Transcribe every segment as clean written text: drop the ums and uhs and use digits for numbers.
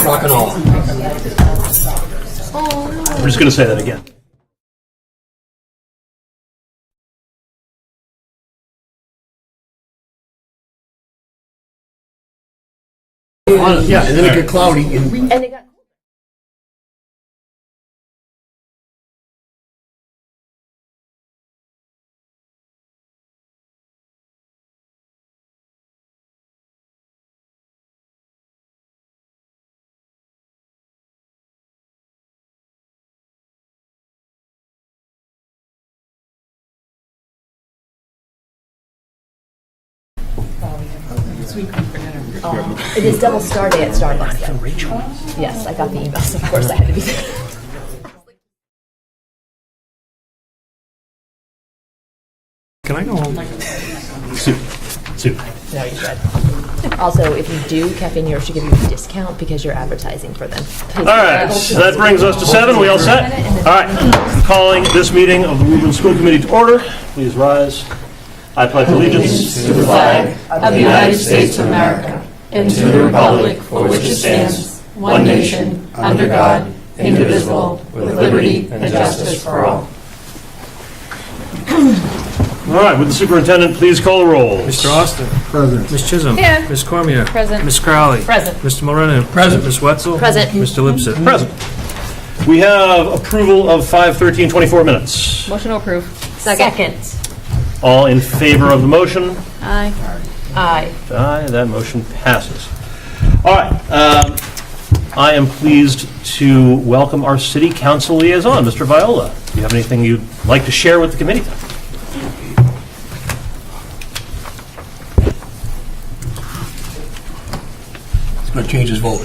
Rock and roll. We're just going to say that again. Yeah, and then it got cloudy. And it got it is double star day at Starbucks. Though. Yes, I got the emails. Of course, I had to be there. Can I go home? Soup. No, you should. Also, if you do, Caffeine Europe should give you a discount because you're advertising for them. All right, so that brings us to 7. We all set? All right, calling this meeting of the Woburn School Committee to order. Please rise. I pledge allegiance to the flag of the United States of America and to the republic for which it stands, one nation, under God, indivisible, with liberty and justice for all. All right, would the superintendent please call the roll? Mr. Austin. Present. Ms. Chisholm. Here. Ms. Cormier. Present. Ms. Crowley. Present. Mr. Moreno. Present. Ms. Wetzel. Present. Mr. Lipset. Present. We have approval of 5:13:24 minutes. Motion to approve. Second. All in favor of the motion? Aye. Aye. Aye, that motion passes. All right, I am pleased to welcome our City Council liaison, Mr. Viola. Do you have anything you'd like to share with the committee? He's going to change his vote.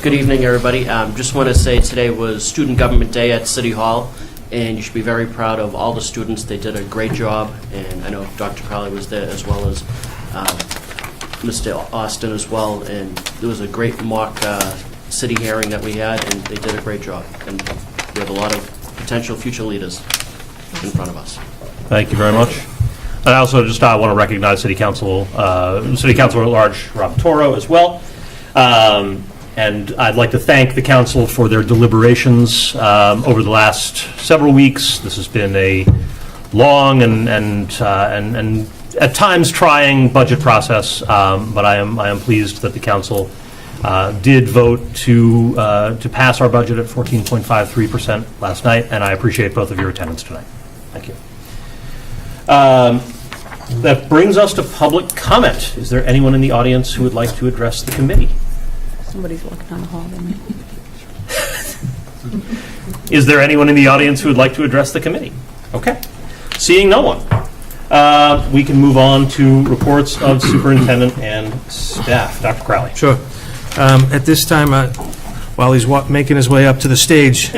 Good evening, everybody. Just want to say today was Student Government Day at City Hall, and you should be very proud of all the students. They did a great job, and I know Dr. Crowley was there as well as Mr. Austin as well, and there was a great mock city hearing that we had, and they did a great job, and we have a lot of potential future leaders in front of us. Thank you very much. And I also just want to recognize City Councilor at Large Rob Toro as well. And I'd like to thank the council for their deliberations over the last several weeks. This has been a long and at times trying budget process, but I am pleased that the council did vote to pass our budget at 14.53% last night, and I appreciate both of your attendance tonight. Thank you. That brings us to public comment. Is there anyone in the audience who would like to address the committee? Somebody's walking down the hall. Is there anyone in the audience who would like to address the committee? Okay. Seeing no one, we can move on to reports of superintendent and staff. Dr. Crowley. Sure. At this time, while he's making his way up to the stage,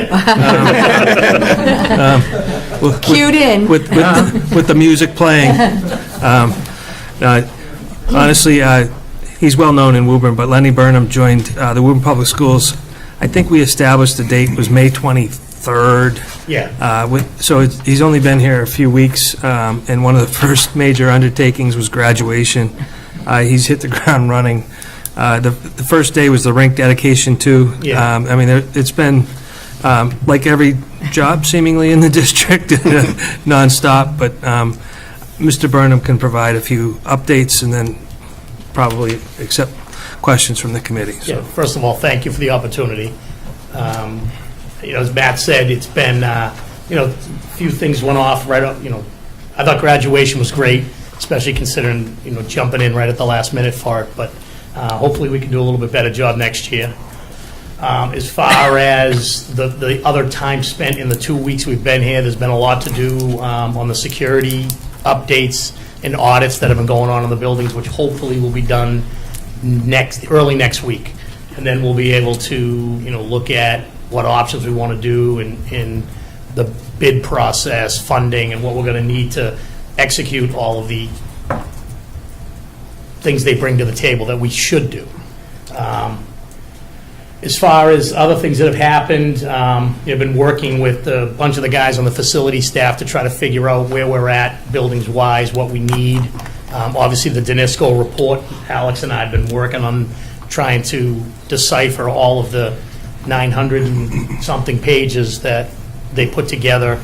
Cued in. with the music playing, honestly, he's well known in Woburn, but Lenny Burnham joined the Woburn Public Schools. I think we established the date was May 23rd. Yeah. So he's only been here a few weeks, and one of the first major undertakings was graduation. He's hit the ground running. The first day was the rink dedication too. Yeah. I mean, it's been like every job seemingly in the district, nonstop. But Mr. Burnham can provide a few updates and then probably accept questions from the committee. So. Yeah, first of all, thank you for the opportunity. As Matt said, it's been, a few things went off right up, I thought graduation was great, especially considering, jumping in right at the last minute for it, but hopefully we can do a little bit better job next year. As far as the other time spent in the 2 weeks we've been here, there's been a lot to do on the security updates and audits that have been going on in the buildings, which hopefully will be done early next week. And then we'll be able to, look at what options we want to do in the bid process, funding, and what we're going to need to execute all of the things they bring to the table that we should do. As far as other things that have happened, I've been working with a bunch of the guys on the facility staff to try to figure out where we're at buildings-wise, what we need. Obviously, the DNISCO report, Alex and I have been working on trying to decipher all of the 900 and something pages that they put together.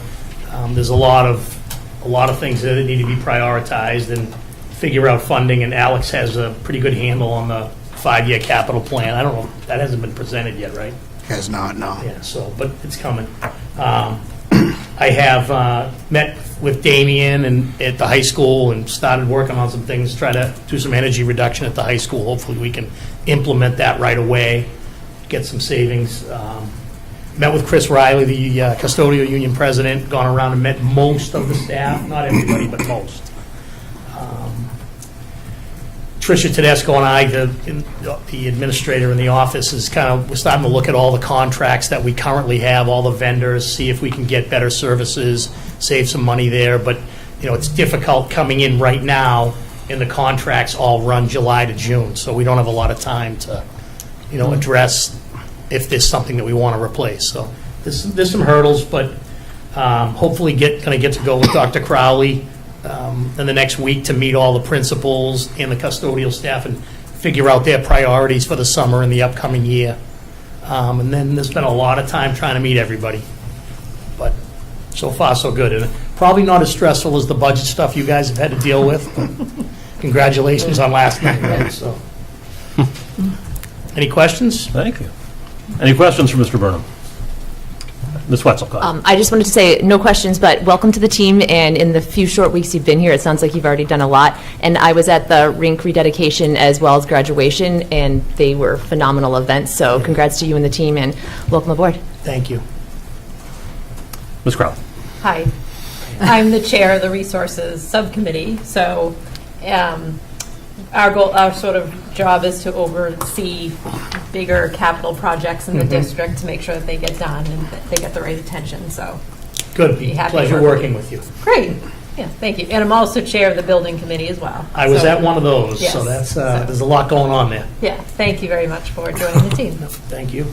There's a lot of things that need to be prioritized and figure out funding, and Alex has a pretty good handle on the 5-year capital plan. I don't know, that hasn't been presented yet, right? Has not, no. Yeah, so, but it's coming. I have met with Damien and at the high school and started working on some things, try to do some energy reduction at the high school. Hopefully we can implement that right away, get some savings. Met with Chris Riley, the custodial union president, gone around and met most of the staff, not everybody, but most. Tricia Tedesco and I, the administrator in the office, we're starting to look at all the contracts that we currently have, all the vendors, see if we can get better services, save some money there. But, it's difficult coming in right now, and the contracts all run July to June, so we don't have a lot of time to, address if there's something that we want to replace. So there's some hurdles, but hopefully going to get to go with Dr. Crowley in the next week to meet all the principals and the custodial staff and figure out their priorities for the summer and the upcoming year. And then there's been a lot of time trying to meet everybody. But so far, so good. And probably not as stressful as the budget stuff you guys have had to deal with. Congratulations on last night, right? So, any questions? Thank you. Any questions for Mr. Burnham? Ms. Wetzel, go ahead. I just wanted to say, no questions, but welcome to the team, and in the few short weeks you've been here, it sounds like you've already done a lot. And I was at the rink rededication as well as graduation, and they were phenomenal events, so congrats to you and the team, and welcome aboard. Thank you. Ms. Crowley. Hi, I'm the chair of the resources subcommittee, so our sort of job is to oversee bigger capital projects in the district to make sure that they get done and that they get the right attention, so. Good. Be happy Pleasure to work working with you. Great, yeah, thank you. And I'm also chair of the building committee as well. I was So- at one of those, Yes. so that's there's a lot going on there. Yeah, thank you very much for joining the team. Thank you.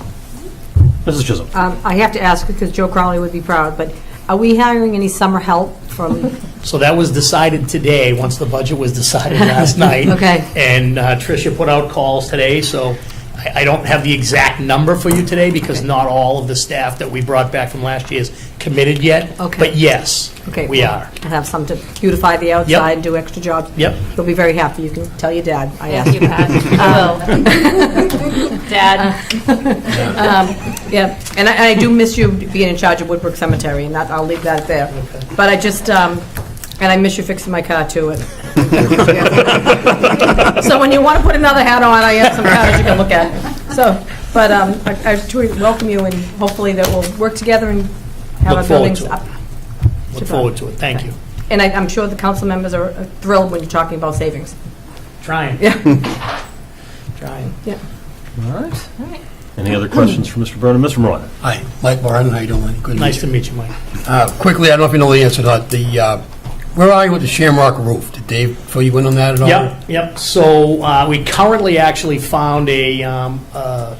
Mrs. Chisholm. I have to ask, because Joe Crowley would be proud, but are we hiring any summer help from, So that was decided today, once the budget was decided last night. Okay. And Tricia put out calls today, so I don't have the exact number for you today because not all of the staff that we brought back from last year is committed yet. Okay. But yes, okay. we are. I have some to beautify the outside and do extra jobs? Yep. He'll be very happy. You can tell your dad. I Thank asked. you, Pat. I will. Dad. Yeah, and I do miss you being in charge of Woodbrook Cemetery, and I'll leave that there. But I just, and I miss you fixing my car too. So when you want to put another hat on, I have some cars you can look at. So, but I truly welcome you, and hopefully that we'll work together and have our Look forward buildings to it. up. Look forward to it. Thank you. And I'm sure the council members are thrilled when you're talking about savings. Trying. Yeah. Trying. Yeah. All right. Any other questions for Mr. Burnham? Mr. Moran. Hi, Mike Barton, how you doing? Good Nice to you. meet you, Mike. Quickly, I don't know if you know the answer to that. Where are you with the Shamrock roof? Did Dave fill you in on that at all? Yep. So we currently actually found a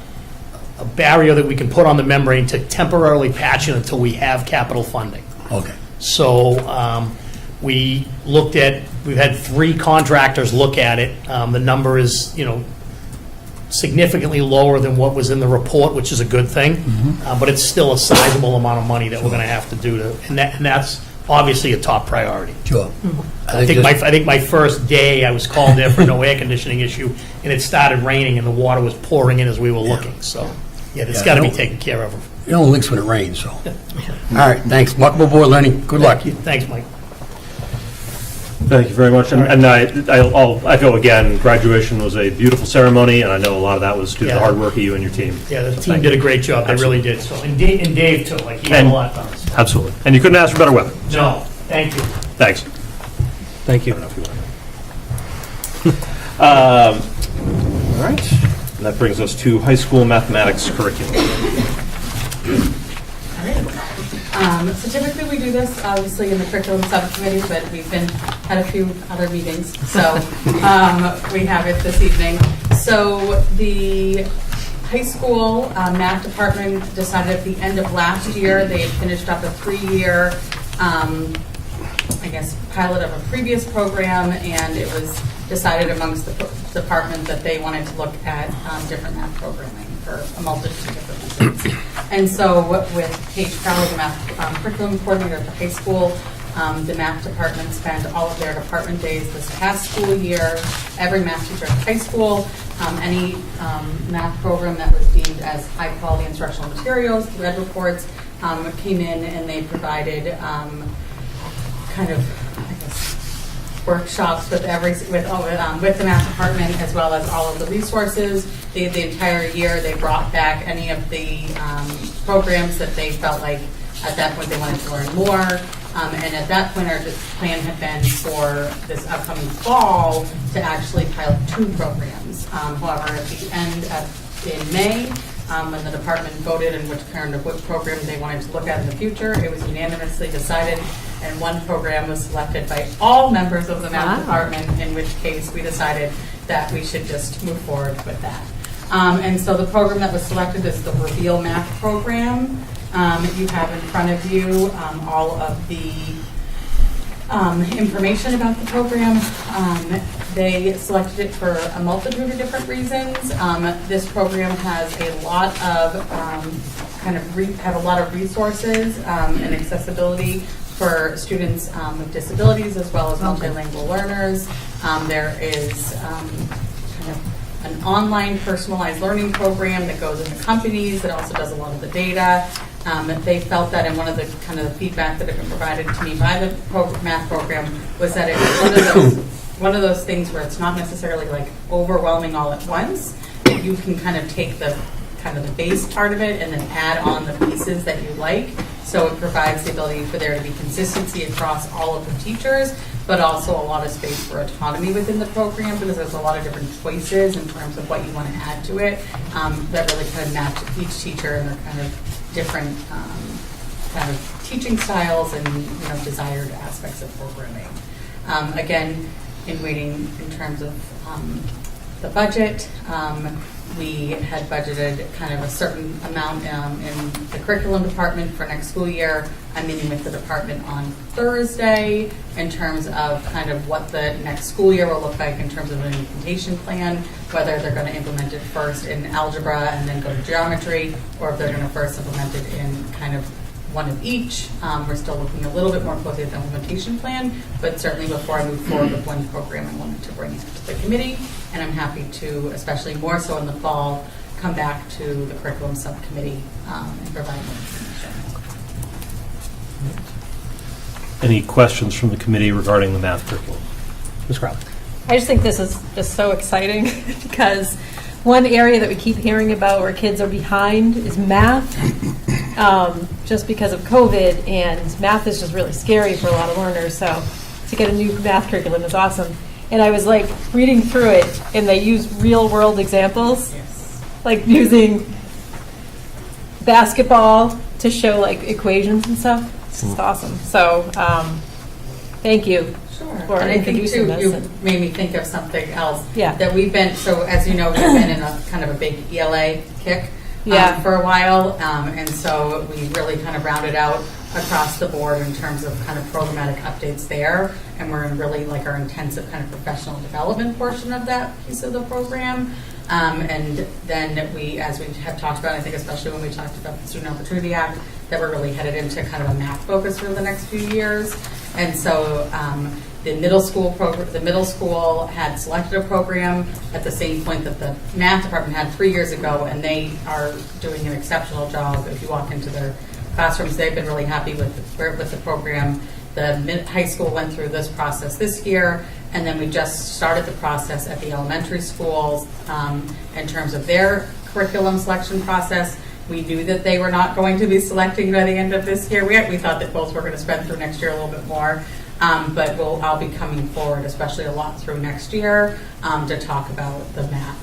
barrier that we can put on the membrane to temporarily patch it until we have capital funding. Okay. So we've had 3 contractors look at it. The number is, significantly lower than what was in the report, which is a good thing. But it's still a sizable amount of money that we're going to have to do and that's obviously a top priority. Sure. I think my first day I was called there for no air conditioning issue, and it started raining and the water was pouring in as we were looking. So, yeah, it's got to be taken care of. It only leaks when it rains, so. All right, thanks. Welcome aboard, Lenny. Good luck. Thanks, Mike. Thank you very much. And I'll echo again, graduation was a beautiful ceremony, and I know a lot of that was due to the hard work of you and your team. Yeah, the So team thank did a you. great job. They really did. So, and Dave too. Like, he had a lot done. Absolutely. And you couldn't ask for better weather. No, thank you. Thanks. Thank you. All right. And that brings us to high school mathematics curriculum. So typically we do this, obviously, in the curriculum subcommittee, but we've had a few other meetings, so we have it this evening. So the high school math department decided at the end of last year, they had finished up a 3-year, pilot of a previous program, and it was decided amongst the department that they wanted to look at different math programming for a multitude of different reasons. And so with Paige Crowley, the math curriculum coordinator at the high school, the math department spent all of their department days this past school year. Every math teacher at the high school, any math program that was deemed as high-quality instructional materials, read reports, came in and they provided kind of, I guess, workshops with the math department, as well as all of the resources. The entire year they brought back any of the programs that they felt like at that point they wanted to learn more. And at that point, our plan had been for this upcoming fall to actually pilot 2 programs. However, at the end in May, when the department voted in which program they wanted to look at in the future, it was unanimously decided, and one program was selected by all members of the math department, in which case we decided that we should just move forward with that. And so the program that was selected is the Reveal Math program. You have in front of you all of the information about the program. They selected it for a multitude of different reasons. This program has a lot of have a lot of resources and accessibility for students with disabilities as well as multilingual learners. There is kind of an online personalized learning program that goes into companies that also does a lot of the data. They felt that, and one of the the feedback that had been provided to me by the math program was that it was one of those things where it's not necessarily like overwhelming all at once. That you can kind of take the base part of it and then add on the pieces that you like. So it provides the ability for there to be consistency across all of the teachers, but also a lot of space for autonomy within the program, because there's a lot of different choices in terms of what you want to add to it that really kind of match each teacher and their kind of different kind of teaching styles and desired aspects of programming. Again, in waiting in terms of the budget, we had budgeted kind of a certain amount in the curriculum department for next school year. I'm meeting with the department on Thursday in terms of kind of what the next school year will look like in terms of an implementation plan, whether they're going to implement it first in algebra and then go to geometry, or if they're going to first implement it in kind of one of each. We're still looking a little bit more closely at the implementation plan, but certainly before I move forward with one program, I wanted to bring it to the committee, and I'm happy to, especially more so in the fall, come back to the curriculum subcommittee and provide more information. Any questions from the committee regarding the math curriculum? Ms. Crowley. I just think this is just so exciting because one area that we keep hearing about where kids are behind is math, just because of COVID, and math is just really scary for a lot of learners, so to get a new math curriculum is awesome. And I was like reading through it, and they use real world examples, like using basketball to show like equations and stuff. It's just awesome. So thank you. Sure. For and I think introducing too, this. you made me think of something else. Yeah. That we've been, so as you know, we've been in a kind of a big ELA kick for a while. And so we really kind of rounded out across the board in terms of kind of programmatic updates there. And we're in really like our intensive kind of professional development portion of that piece of the program. And then we, as we have talked about, I think especially when we talked about the Student Opportunity Act, that we're really headed into kind of a math focus for the next few years. And so the middle school had selected a program at the same point that the math department had 3 years ago, and they are doing an exceptional job. If you walk into their classrooms, they've been really happy with the program. The high school went through this process this year, and then we just started the process at the elementary schools in terms of their curriculum selection process. We knew that they were not going to be selecting by the end of this year. We thought that both were going to spend through next year a little bit more, but I'll be coming forward, especially a lot through next year, to talk about the math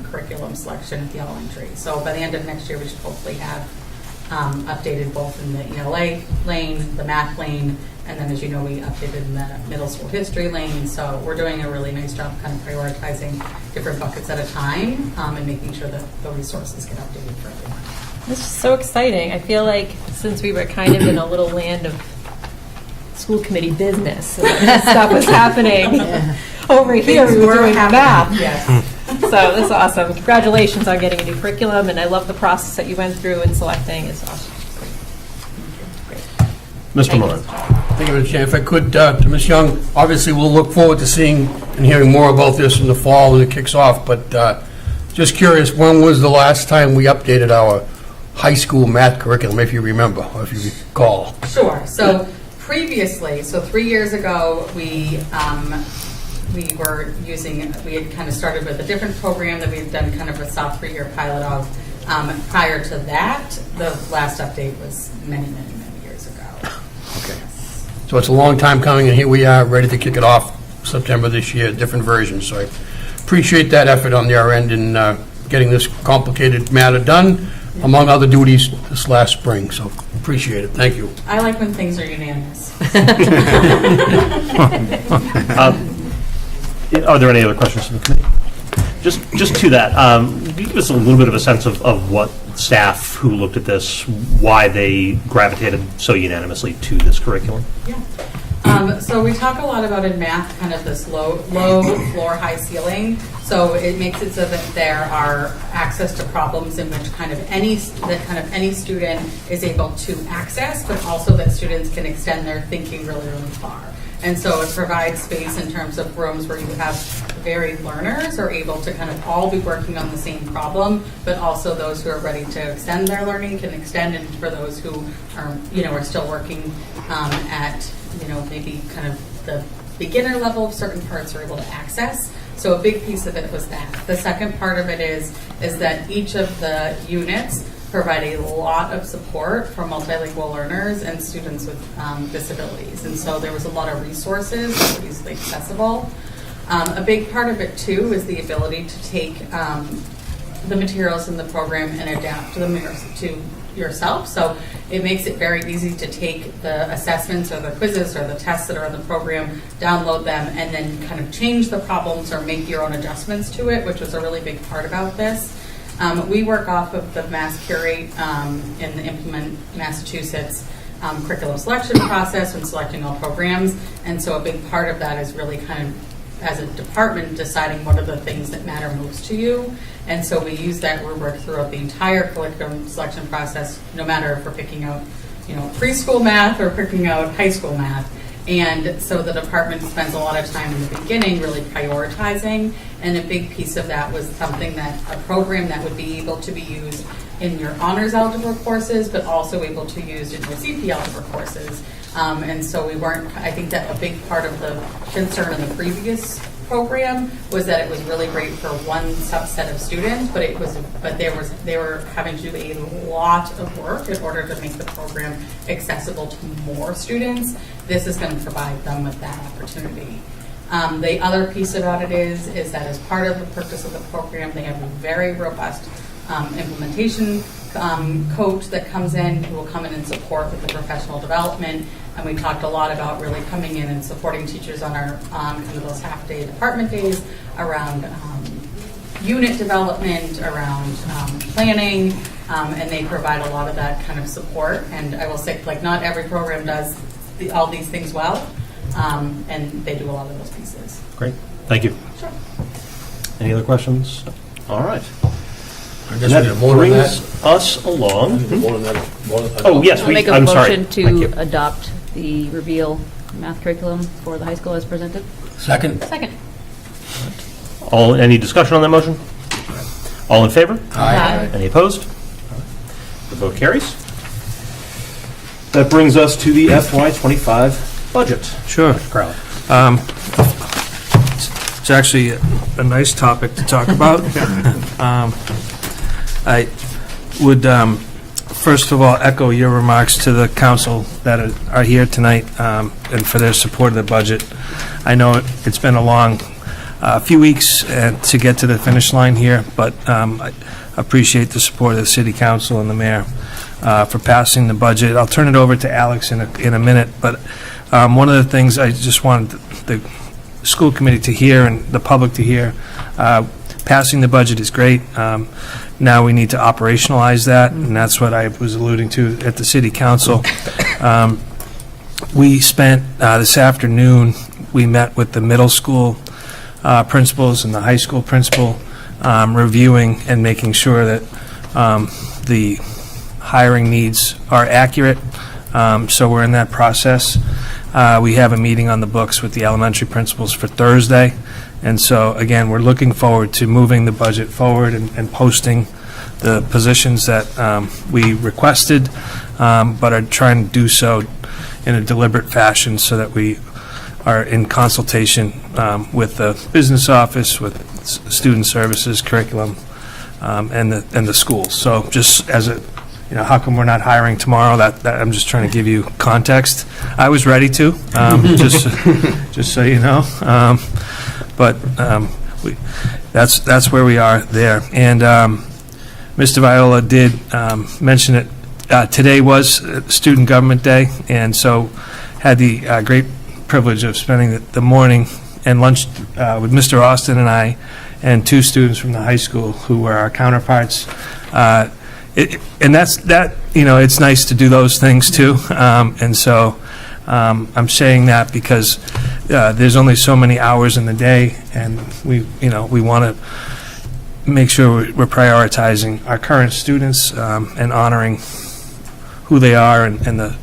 curriculum selection at the elementary. So by the end of next year, we should hopefully have updated both in the ELA lane, the math lane, and then, as you know, we updated in the middle school history lane. So we're doing a really nice job kind of prioritizing different buckets at a time and making sure that the resources get updated for everyone. This is so exciting. I feel like since we were kind of in a little land of school committee business, and this stuff was happening. over here, we were doing math. Yes. So that's awesome. Congratulations on getting a new curriculum, and I love the process that you went through in selecting. It's awesome. Mr. Muller. Thank you, Mr. Chair. If I could, to Ms. Young, obviously, we'll look forward to seeing and hearing more about this in the fall when it kicks off, but just curious, when was the last time we updated our high school math curriculum, if you remember, or if you recall? Sure. So previously, 3 years ago, we were using, we had kind of started with a different program that we had done kind of a soft 3-year pilot of. Prior to that, the last update was many years ago. Okay. So it's a long time coming, and here we are, ready to kick it off September this year, different versions. So I appreciate that effort on our end in getting this complicated matter done, among other duties this last spring. So appreciate it. Thank you. I like when things are unanimous. Are there any other questions from the committee? Just to that, give us a little bit of a sense of what staff who looked at this, why they gravitated so unanimously to this curriculum. Yeah. So we talk a lot about in math kind of this low floor, high ceiling. So it makes it so that there are access to problems in which kind of any student is able to access, but also that students can extend their thinking really far. And so it provides space in terms of rooms where you have varied learners are able to kind of all be working on the same problem, but also those who are ready to extend their learning can extend, and for those who are still working at maybe kind of the beginner level of certain parts are able to access. So a big piece of it was that. The second part of it is that each of the units provide a lot of support for multilingual learners and students with disabilities. And so there was a lot of resources that were easily accessible. A big part of it, too, is the ability to take the materials in the program and adapt them to yourself. So it makes it very easy to take the assessments or the quizzes or the tests that are in the program, download them, and then kind of change the problems or make your own adjustments to it, which was a really big part about this. We work off of the Mass Curate in the Implement Massachusetts curriculum selection process when selecting all programs, and so a big part of that is really kind of, as a department, deciding what are the things that matter most to you. And so we use that rubric throughout the entire curriculum selection process, no matter if we're picking out, preschool math or picking out high school math. And so the department spends a lot of time in the beginning really prioritizing, and a big piece of that was something that a program that would be able to be used in your honors algebra courses, but also able to use in your CP algebra courses. And so I think that a big part of the concern in the previous program was that it was really great for one subset of students, but they were having to do a lot of work in order to make the program accessible to more students. This is going to provide them with that opportunity. The other piece about it is that as part of the purpose of the program, they have a very robust implementation coach that comes in, who will come in and support with the professional development. And we talked a lot about really coming in and supporting teachers on our kind of those half-day department days around unit development, around planning, and they provide a lot of that kind of support. And I will say, not every program does all these things well, and they do a lot of those pieces. Great. Thank you. Sure. Any other questions? All right. I guess That we have more on that. brings us along. More on that. Oh, yes, I'll make a I'm sorry. motion Thank you. to adopt the reveal math curriculum for the high school as presented. Second? Second. Any discussion on that motion? All in favor? Aye. Any opposed? The vote carries. That brings us to the FY25 budget. Sure. Crowley. It's actually a nice topic to talk about. I would, first of all, echo your remarks to the council that are here tonight and for their support of the budget. I know it's been a long few weeks to get to the finish line here, but I appreciate the support of the city council and the mayor for passing the budget. I'll turn it over to Alex in a minute, but one of the things I just wanted the school committee to hear and the public to hear, passing the budget is great. Now we need to operationalize that, and that's what I was alluding to at the city council. We spent this afternoon, we met with the middle school principals and the high school principal, reviewing and making sure that the hiring needs are accurate. So we're in that process. We have a meeting on the books with the elementary principals for Thursday. And so, again, we're looking forward to moving the budget forward and posting the positions that we requested, but are trying to do so in a deliberate fashion so that we are in consultation with the business office, with student services, curriculum, and the schools. So just as a, how come we're not hiring tomorrow? That I'm just trying to give you context. I was ready to, just so you know. But that's where we are there. And Mr. Viola did mention it. Today was Student Government Day, and so had the great privilege of spending the morning and lunch with Mr. Austin and I, and two students from the high school who were our counterparts. And it's nice to do those things too. And so I'm saying that because there's only so many hours in the day, and we want to make sure we're prioritizing our current students and honoring who they are and the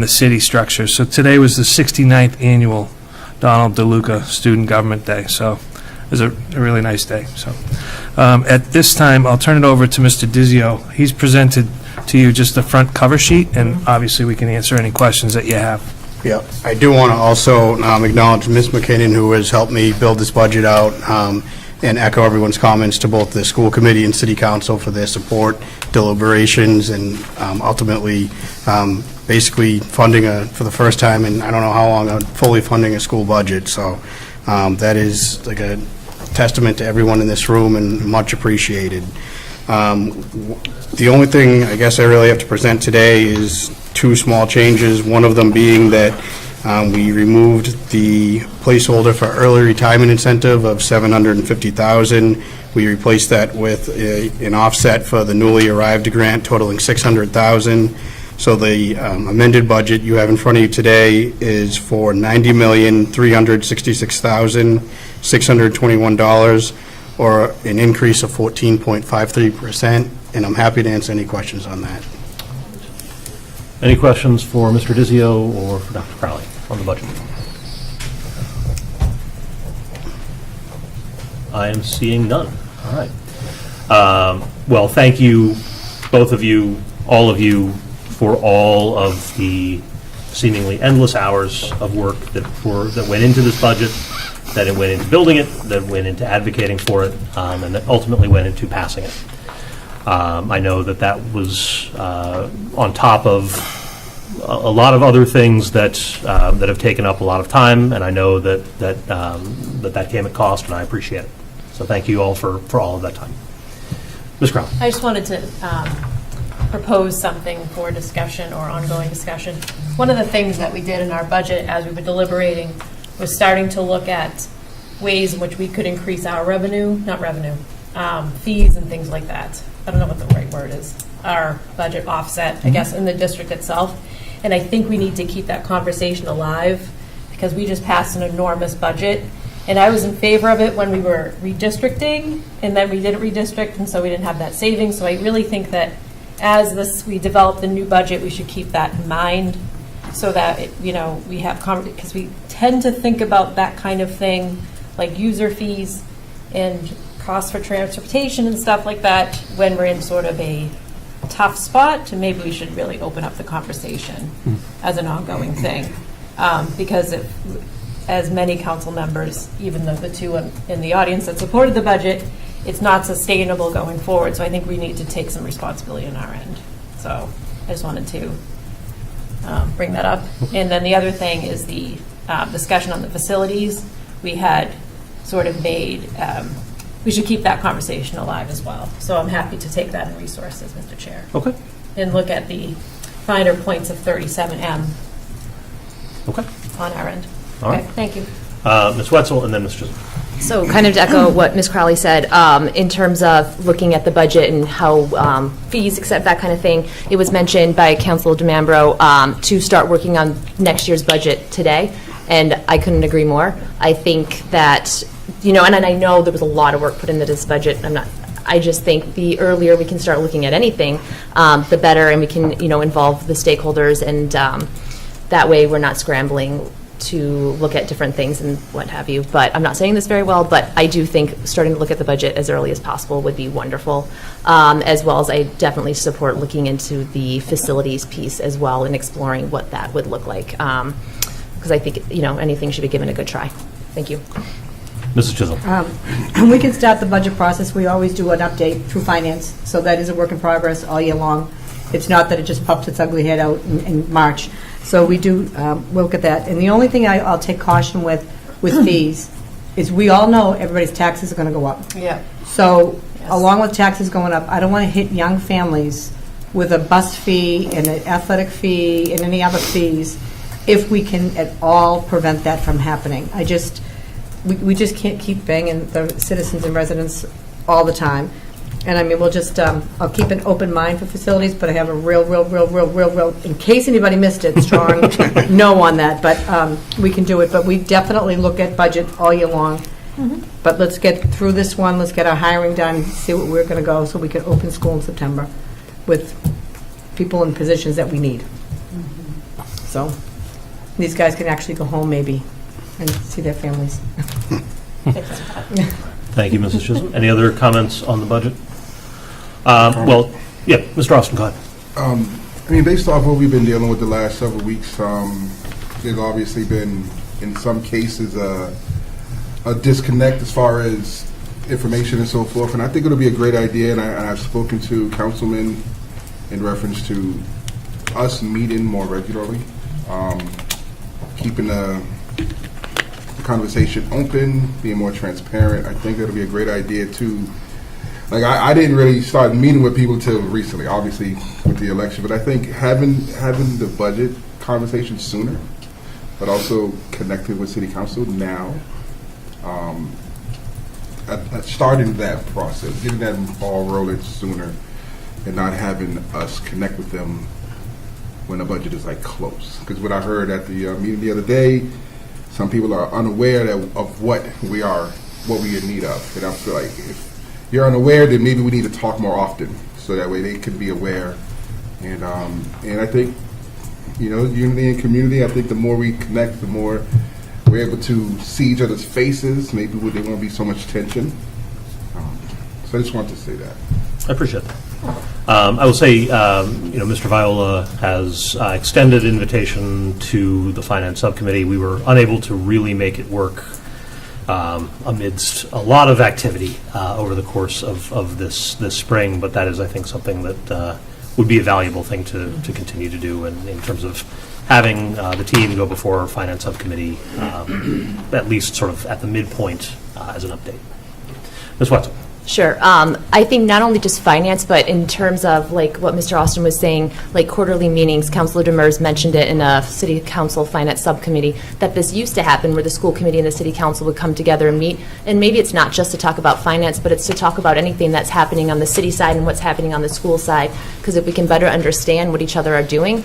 city structure. So today was the 69th annual Donald DeLuca Student Government Day. So it was a really nice day. So at this time, I'll turn it over to Mr. Dizio. He's presented to you just the front cover sheet, and obviously we can answer any questions that you have. Yeah, I do want to also acknowledge Ms. McKinnon, who has helped me build this budget out, and echo everyone's comments to both the school committee and city council for their support, deliberations, and ultimately basically funding for the first time in I don't know how long, fully funding a school budget. So that is like a testament to everyone in this room and much appreciated. The only thing I guess I really have to present today is two small changes, one of them being that we removed the placeholder for early retirement incentive of $750,000. We replaced that with an offset for the newly arrived grant totaling $600,000. So the amended budget you have in front of you today is for $90,366,621, or an increase of 14.53%. And I'm happy to answer any questions on that. Any questions for Mr. Dizio or for Dr. Crowley on the budget? I am seeing none. All right. Well, thank you, both of you, all of you, for all of the seemingly endless hours of work that went into this budget, that it went into building it, that went into advocating for it, and that ultimately went into passing it. I know that was on top of a lot of other things that have taken up a lot of time, and I know that came at cost, and I appreciate it. So thank you all for all of that time. Ms. Crown. I just wanted to propose something for discussion or ongoing discussion. One of the things that we did in our budget as we were deliberating was starting to look at ways in which we could increase our fees and things like that. I don't know what the right word is. Our budget offset, I guess, in the district itself. And I think we need to keep that conversation alive because we just passed an enormous budget. And I was in favor of it when we were redistricting, and then we didn't redistrict, and so we didn't have that savings. So I really think that as we develop the new budget, we should keep that in mind so that, we have, because we tend to think about that kind of thing, like user fees and costs for transportation and stuff like that when we're in sort of a tough spot. And maybe we should really open up the conversation as an ongoing thing. Because as many council members, even though the two in the audience that supported the budget, it's not sustainable going forward. So I think we need to take some responsibility on our end. So I just wanted to bring that up. And then the other thing is the discussion on the facilities. We had sort of made, we should keep that conversation alive as well. So I'm happy to take that in resources, Mr. Chair. Okay. And look at the finer points of 37M Okay. on our end. All right. Okay, thank you. Ms. Wetzel and then Ms. Chisholm. So kind of to echo what Ms. Crowley said, in terms of looking at the budget and how fees, except that kind of thing, it was mentioned by Councilor DeMambro to start working on next year's budget today, and I couldn't agree more. I think that and I know there was a lot of work put into this budget. I just think the earlier we can start looking at anything, the better, and we can, involve the stakeholders, and that way we're not scrambling to look at different things and what have you. But I'm not saying this very well, but I do think starting to look at the budget as early as possible would be wonderful, as well as I definitely support looking into the facilities piece as well and exploring what that would look like, because I think, anything should be given a good try. Thank you. Mrs. Chisholm. We can start the budget process. We always do an update through finance, so that is a work in progress all year long. It's not that it just pops its ugly head out in March. So we do we'll look at that. And the only thing I'll take caution with fees is we all know everybody's taxes are going to go up. Yeah. So along with taxes going up, I don't want to hit young families with a bus fee and an athletic fee and any other fees if we can at all prevent that from happening. We just can't keep banging the citizens and residents all the time. And I mean, we'll just, I'll keep an open mind for facilities, but I have a real, in case anybody missed it, strong no on that. But we can do it. But we definitely look at budget all year long. But let's get through this one. Let's get our hiring done, see what we're going to go, so we can open school in September with people in positions that we need. So these guys can actually go home maybe and see their families. Thank you, Mrs. Chisholm. Any other comments on the budget? Well, yeah, Mr. Austin, go ahead. I mean, based off what we've been dealing with the last several weeks, there's obviously been, in some cases, a disconnect as far as information and so forth. And I think it'll be a great idea, and I've spoken to councilmen in reference to us meeting more regularly, keeping the conversation open, being more transparent. I think it'll be a great idea to, like, I didn't really start meeting with people till recently, obviously with the election, but I think having the budget conversation sooner, but also connecting with city council now, at starting that process, getting that ball rolling sooner, and not having us connect with them when the budget is like close. Because what I heard at the meeting the other day, some people are unaware of what we in need of. And I feel like if you're unaware, then maybe we need to talk more often, so that way they can be aware. And I think, unity and community, I think the more we connect, the more we're able to see each other's faces. Maybe there won't be so much tension. So I just wanted to say that. I appreciate that. I will say, Mr. Viola has extended invitation to the Finance Subcommittee. We were unable to really make it work amidst a lot of activity over the course of this spring, but that is, I think, something that would be a valuable thing to continue to do in terms of having the team go before our Finance Subcommittee, at least sort of at the midpoint as an update. Ms. Watson. Sure. I think not only just finance, but in terms of like what Mr. Austin was saying, like quarterly meetings, Councilor Demers mentioned it in a City Council Finance Subcommittee, that this used to happen where the school committee and the City Council would come together and meet. And maybe it's not just to talk about finance, but it's to talk about anything that's happening on the city side and what's happening on the school side. Because if we can better understand what each other are doing,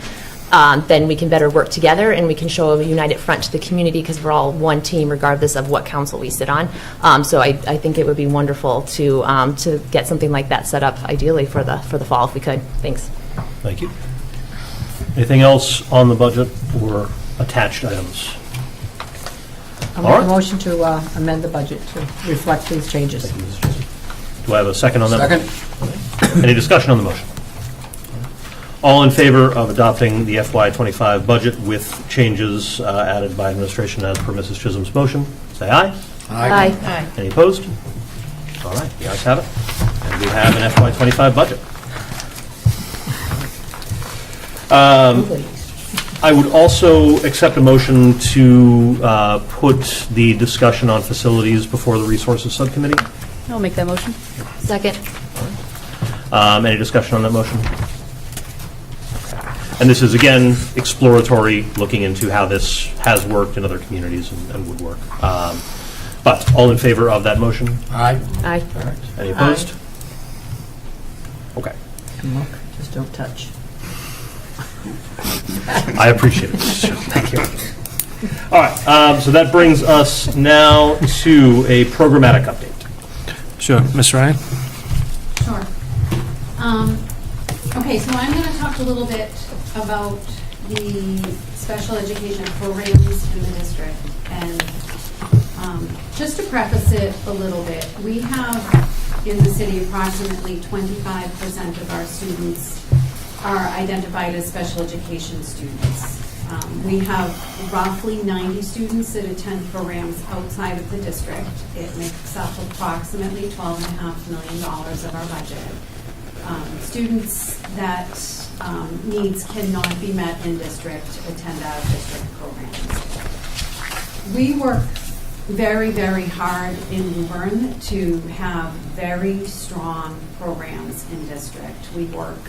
then we can better work together and we can show a united front to the community because we're all one team regardless of what council we sit on. So I think it would be wonderful to get something like that set up ideally for the fall if we could. Thanks. Thank you. Anything else on the budget or attached items? I'll make a motion to amend the budget to reflect these changes. Thank you, Mrs. Chisholm. Do I have a second on that? Second. Any discussion on the motion? All in favor of adopting the FY25 budget with changes added by administration as per Mrs. Chisholm's motion, say aye. Aye. Any opposed? All right, the ayes have it. And we have an FY25 budget. I would also accept a motion to put the discussion on facilities before the Resources Subcommittee. I'll make that motion. Second. Any discussion on that motion? And this is, again, exploratory, looking into how this has worked in other communities and would work. But all in favor of that motion? Aye. Aye. All right. Any opposed? Okay. And look, just don't touch. I appreciate it. Thank you. All right, so that brings us now to a programmatic update. Sure. Ms. Ryan? Sure. Okay, so I'm going to talk a little bit about the special education programs in the district. And just to preface it a little bit, we have in the city approximately 25% of our students are identified as special education students. We have roughly 90 students that attend programs outside of the district. It makes up approximately $12.5 million of our budget. Students that needs cannot be met in district attend out-of-district programs. We work very, very hard in Woburn to have very strong programs in district. We work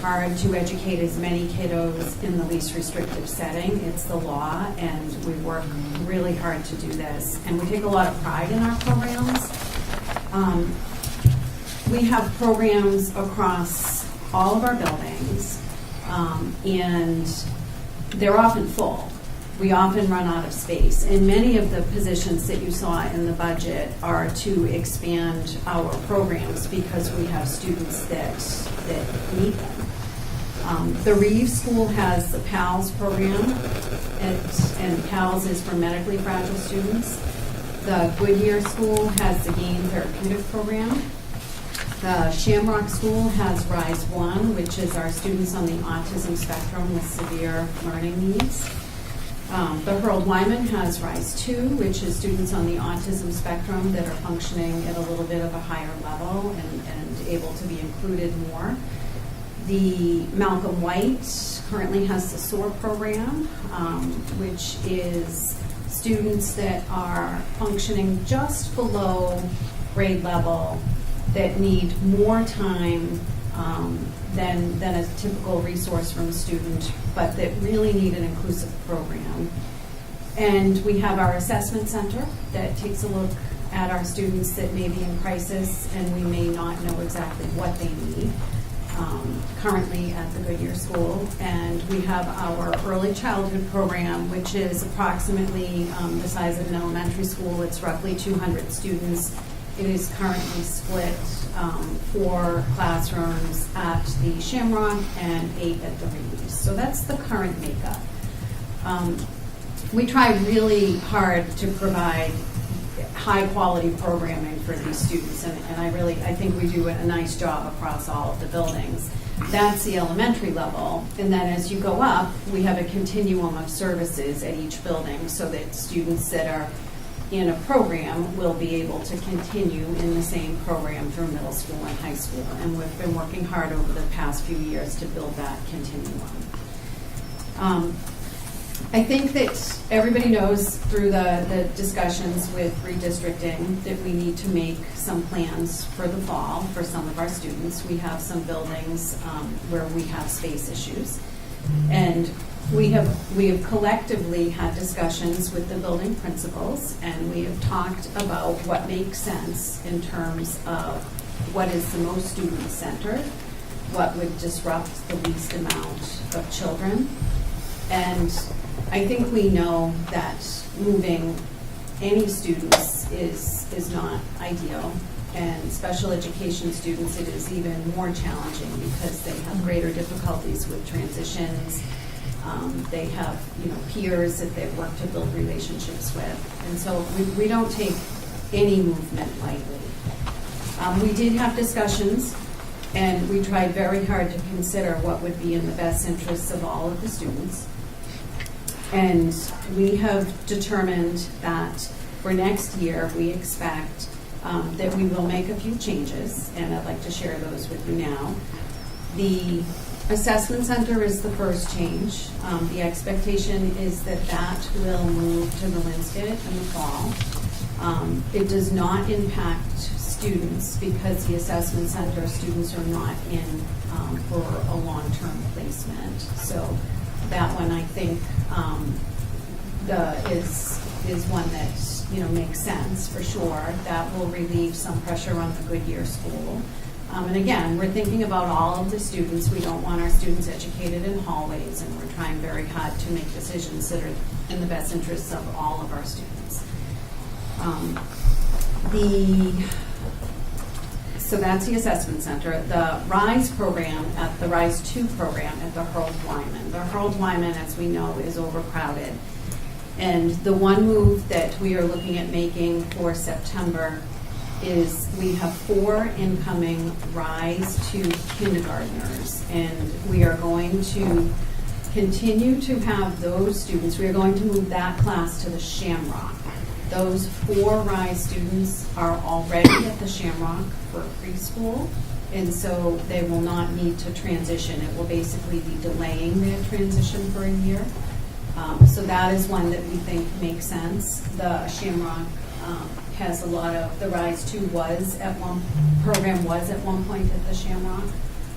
hard to educate as many kiddos in the least restrictive setting. It's the law, and we work really hard to do this. And we take a lot of pride in our programs. We have programs across all of our buildings, and they're often full. We often run out of space. And many of the positions that you saw in the budget are to expand our programs because we have students that need them. The Reeves School has the PALS program, and PALS is for medically fragile students. The Goodyear School has the GAIN Therapeutic program. The Shamrock School has Rise 1, which is our students on the autism spectrum with severe learning needs. The Harold Wyman has Rise 2, which is students on the autism spectrum that are functioning at a little bit of a higher level and able to be included more. The Malcolm White currently has the SOAR program, which is students that are functioning just below grade level that need more time than a typical resource room student, but that really need an inclusive program. And we have our assessment center that takes a look at our students that may be in crisis and we may not know exactly what they need. Currently at the Goodyear School. And we have our early childhood program, which is approximately the size of an elementary school. It's roughly 200 students. It is currently split 4 classrooms at the Shamrock and 8 at the Reeves. So that's the current makeup. We try really hard to provide high-quality programming for these students, and I think we do a nice job across all of the buildings. That's the elementary level, and then as you go up, we have a continuum of services at each building so that students that are in a program will be able to continue in the same program through middle school and high school, and we've been working hard over the past few years to build that continuum. I think that everybody knows through the discussions with redistricting that we need to make some plans for the fall for some of our students. We have some buildings where we have space issues. And we have collectively had discussions with the building principals, and we have talked about what makes sense in terms of what is the most student-centered, what would disrupt the least amount of children. And I think we know that moving any students is not ideal, and special education students, it is even more challenging because they have greater difficulties with transitions. They have, peers that they've worked to build relationships with, and so we don't take any movement lightly. We did have discussions, and we tried very hard to consider what would be in the best interests of all of the students. And we have determined that for next year, we expect that we will make a few changes, and I'd like to share those with you now. The assessment center is the first change. The expectation is that that will move to the Linscott in the fall. It does not impact students because the assessment center students are not in for a long-term placement. So that one, I think, is one that makes sense for sure. That will relieve some pressure on the Goodyear School. And again, we're thinking about all of the students. We don't want our students educated in hallways, and we're trying very hard to make decisions that are in the best interests of all of our students. So that's the assessment center. The RISE program, the RISE 2 program at the Harold-Wyman. The Harold-Wyman, as we know, is overcrowded. And the one move that we are looking at making for September is we have 4 incoming RISE 2 kindergartners, and we are going to continue to have those students. We are going to move that class to the Shamrock. Those 4 RISE students are already at the Shamrock for preschool, and so they will not need to transition. It will basically be delaying their transition for a year. So that is one that we think makes sense. The Shamrock has a lot of, the RISE 2 program was at one point at the Shamrock,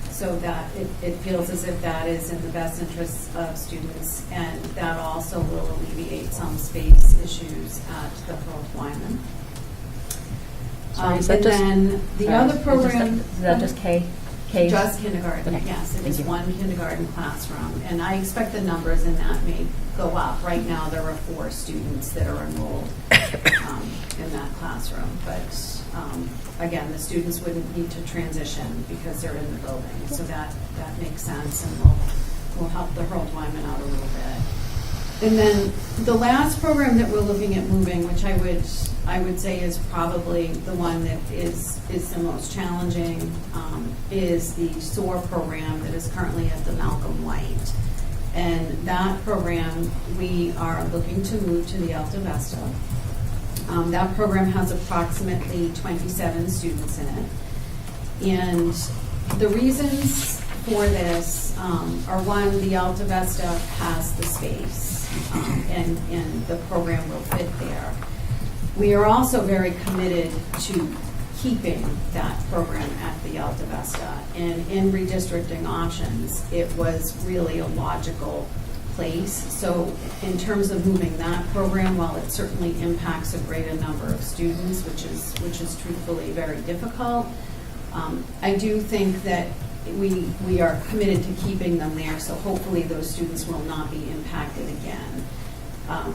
so that it feels as if that is in the best interests of students, and that also will alleviate some space issues at the Harold-Wyman. Sorry, is And that just- then the other program. Is that just K? Ks? Just kindergarten, Okay, yes. It thank is you. one kindergarten classroom, and I expect the numbers in that may go up. Right now, there are 4 students that are enrolled in that classroom, but again, the students wouldn't need to transition because they're in the building, so that makes sense, and will help the Harold-Wyman out a little bit. And then the last program that we're looking at moving, which I would say is probably the one that is the most challenging, is the SOAR program that is currently at the Malcolm White. And that program, we are looking to move to the Alta Vista. That program has approximately 27 students in it. And the reasons for this are, one, the Alta Vista has the space, and the program will fit there. We are also very committed to keeping that program at the Alta Vista. And in redistricting options, it was really a logical place. So in terms of moving that program, while it certainly impacts a greater number of students, which is truthfully very difficult, I do think that we are committed to keeping them there, so hopefully those students will not be impacted again.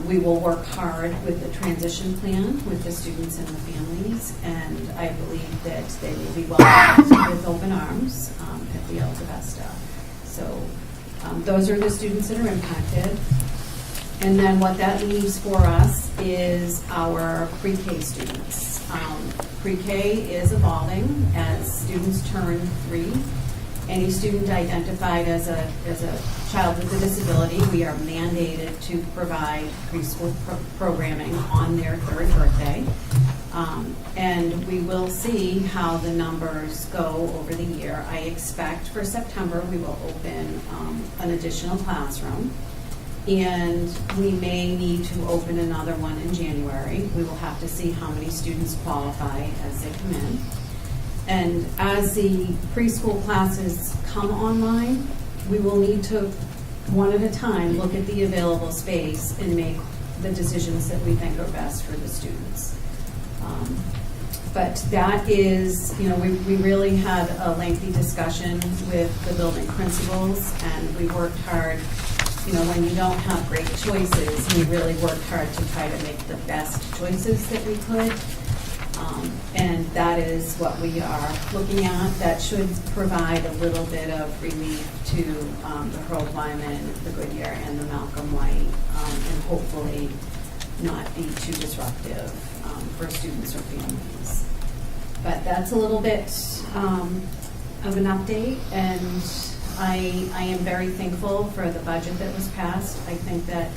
We will work hard with the transition plan with the students and the families, and I believe that they will be welcomed with open arms at the Alta Vista. So those are the students that are impacted. And then what that leaves for us is our pre-K students. Pre-K is evolving as students turn 3. Any student identified as a child with a disability, we are mandated to provide preschool programming on their 3rd birthday. And we will see how the numbers go over the year. I expect for September we will open an additional classroom, and we may need to open another one in January. We will have to see how many students qualify as they come in. And as the preschool classes come online, we will need to, one at a time, look at the available space and make the decisions that we think are best for the students. But that is, we really had a lengthy discussion with the building principals, and we worked hard. When you don't have great choices, we really worked hard to try to make the best choices that we could. And that is what we are looking at. That should provide a little bit of relief to the Harold-Wyman, the Goodyear, and the Malcolm White, and hopefully not be too disruptive for students or families. But that's a little bit of an update, and I am very thankful for the budget that was passed. I think that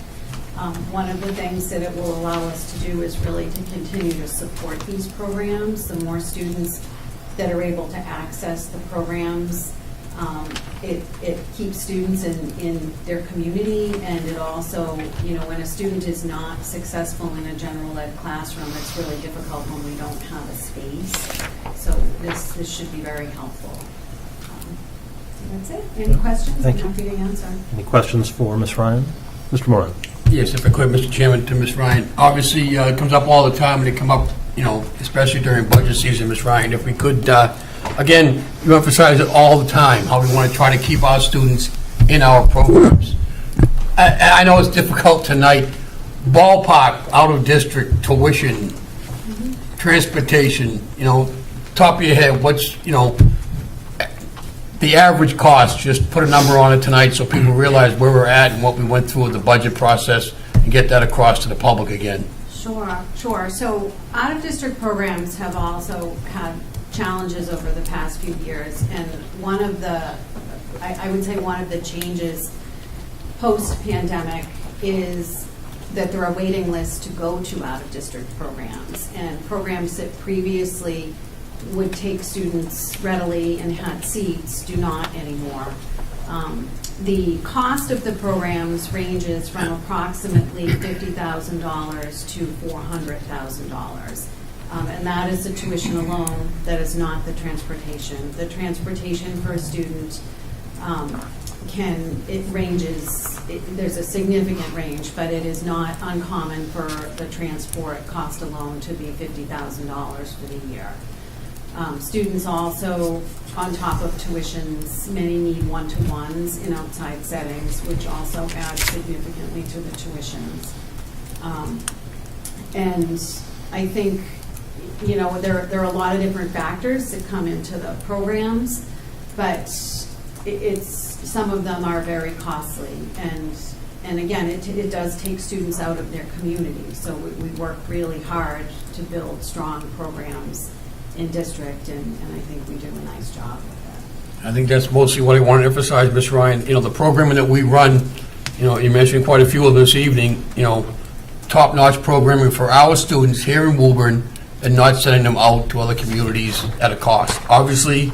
one of the things that it will allow us to do is really to continue to support these programs. The more students that are able to access the programs, it keeps students in their community, and it also, when a student is not successful in a general ed classroom, it's really difficult when we don't have a space. So this should be very helpful. That's it. Any questions? Thank you. I'm happy to answer. Any questions for Ms. Ryan? Mr. Moran? Yes, if I could, Mr. Chairman, to Ms. Ryan. Obviously, it comes up all the time, and it come up, especially during budget season, Ms. Ryan. If we could again, you emphasize it all the time, how we want to try to keep our students in our programs. I know it's difficult tonight, ballpark, out-of-district tuition, transportation, top of your head, what's, the average cost, just put a number on it tonight so people realize where we're at and what we went through with the budget process and get that across to the public again. Sure. So out-of-district programs have also had challenges over the past few years, and one of the, I would say one of the changes post-pandemic is that there are waiting lists to go to out-of-district programs, and programs that previously would take students readily and had seats do not anymore. The cost of the programs ranges from approximately $50,000 to $400,000. And that is the tuition alone, that is not the transportation. The transportation for a student there's a significant range, but it is not uncommon for the transport cost alone to be $50,000 for the year. Students also, on top of tuitions, many need one-to-ones in outside settings, which also adds significantly to the tuitions. And I think, there are a lot of different factors that come into the programs, but some of them are very costly. And again, it does take students out of their community. So we work really hard to build strong programs in district, and I think we do a nice job with that. I think that's mostly what I want to emphasize, Ms. Ryan. The programming that we run, you mentioned quite a few of this evening, top-notch programming for our students here in Woburn and not sending them out to other communities at a cost. Obviously,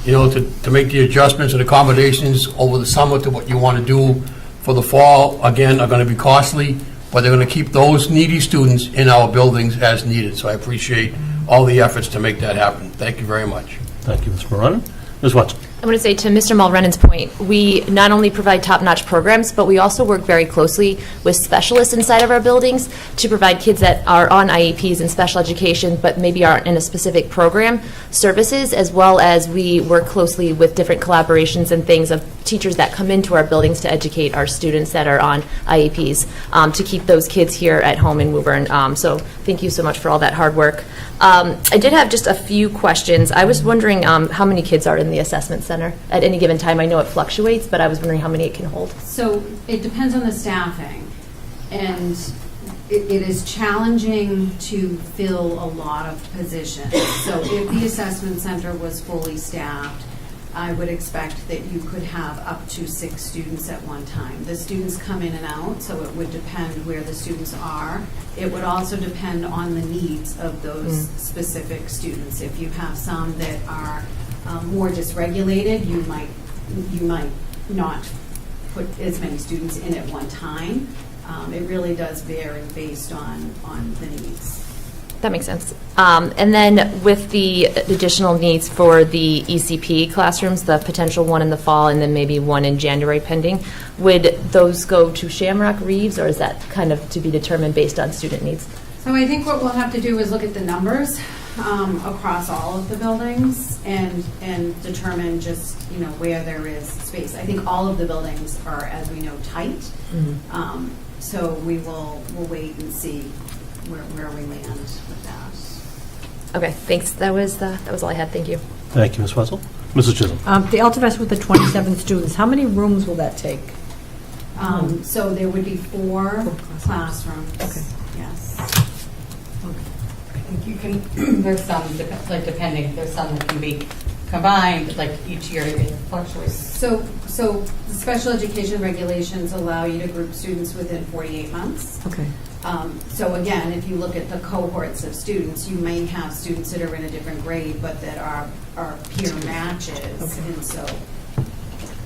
to make the adjustments and accommodations over the summer to what you want to do for the fall, again, are going to be costly, but they're going to keep those needy students in our buildings as needed. So I appreciate all the efforts to make that happen. Thank you very much. Thank you, Mr. Moran. Ms. Watson? I want to say to Mr. Mulrennan's point, we not only provide top-notch programs, but we also work very closely with specialists inside of our buildings to provide kids that are on IEPs and special education, but maybe aren't in a specific program, services, as well as we work closely with different collaborations and things of teachers that come into our buildings to educate our students that are on IEPs, to keep those kids here at home in Woburn. So thank you so much for all that hard work. I did have just a few questions. I was wondering how many kids are in the assessment center at any given time. I know it fluctuates, but I was wondering how many it can hold. So it depends on the staffing, and it is challenging to fill a lot of positions. So if the assessment center was fully staffed, I would expect that you could have up to 6 students at one time. The students come in and out, so it would depend where the students are. It would also depend on the needs of those specific students. If you have some that are more dysregulated, you might not put as many students in at one time. It really does vary based on the needs. That makes sense. And then with the additional needs for the ECP classrooms, the potential one in the fall and then maybe one in January pending, would those go to Shamrock, Reeves, or is that kind of to be determined based on student needs? So I think what we'll have to do is look at the numbers across all of the buildings and determine just where there is space. I think all of the buildings are, as we know, tight. So we'll wait and see where we land with that. Okay, thanks. That was all I had. Thank you. Thank you, Ms. Wetzel. Mrs. Chisholm? The Altivest with the 27 students, how many rooms will that take? So there would be 4 classrooms. Okay. Yes. I think you can, there's some, depending, there's some that can be combined, like each year it fluctuates. So the special education regulations allow you to group students within 48 months. Okay. So again, if you look at the cohorts of students, you may have students that are in a different grade, but that are peer matches, and so.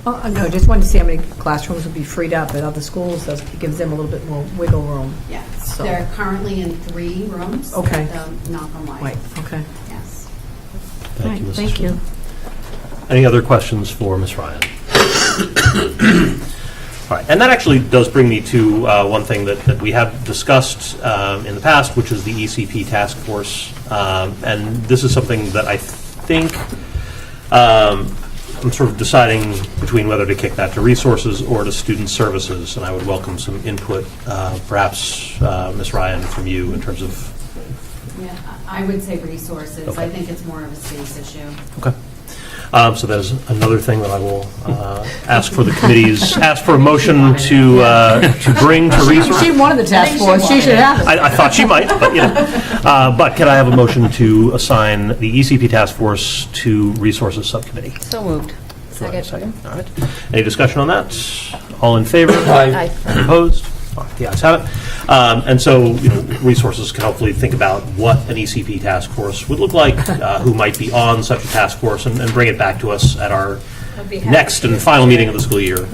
Oh, no, just wanted to see how many classrooms would be freed up at other schools. It gives them a little bit more wiggle room. Yes, So- they're currently in 3 rooms. Okay. At the Malcolm White. Right, okay. Yes. Thank you, Mrs. Thank you. Any other questions for Ms. Ryan? All right, and that actually does bring me to one thing that we have discussed in the past, which is the ECP task force. And this is something that I think I'm sort of deciding between whether to kick that to resources or to student services, and I would welcome some input, perhaps, Ms. Ryan, from you in terms of... Yeah, I would say resources. Okay. I think it's more of a space issue. Okay. So that is another thing that I will ask for the committees, ask for a motion to bring to resources. She wanted the task force, she should have it. I thought she might, but, you know. But can I have a motion to assign the ECP task force to resources subcommittee? So moved. Do I have a second? All right. Any discussion on that? All in favor? Aye. Any opposed? The ayes have it. And so, you know, resources can hopefully think about what an ECP task force would look like, who might be on such a task force, and bring it back to us at our I'd be happy next to. and final meeting of the school year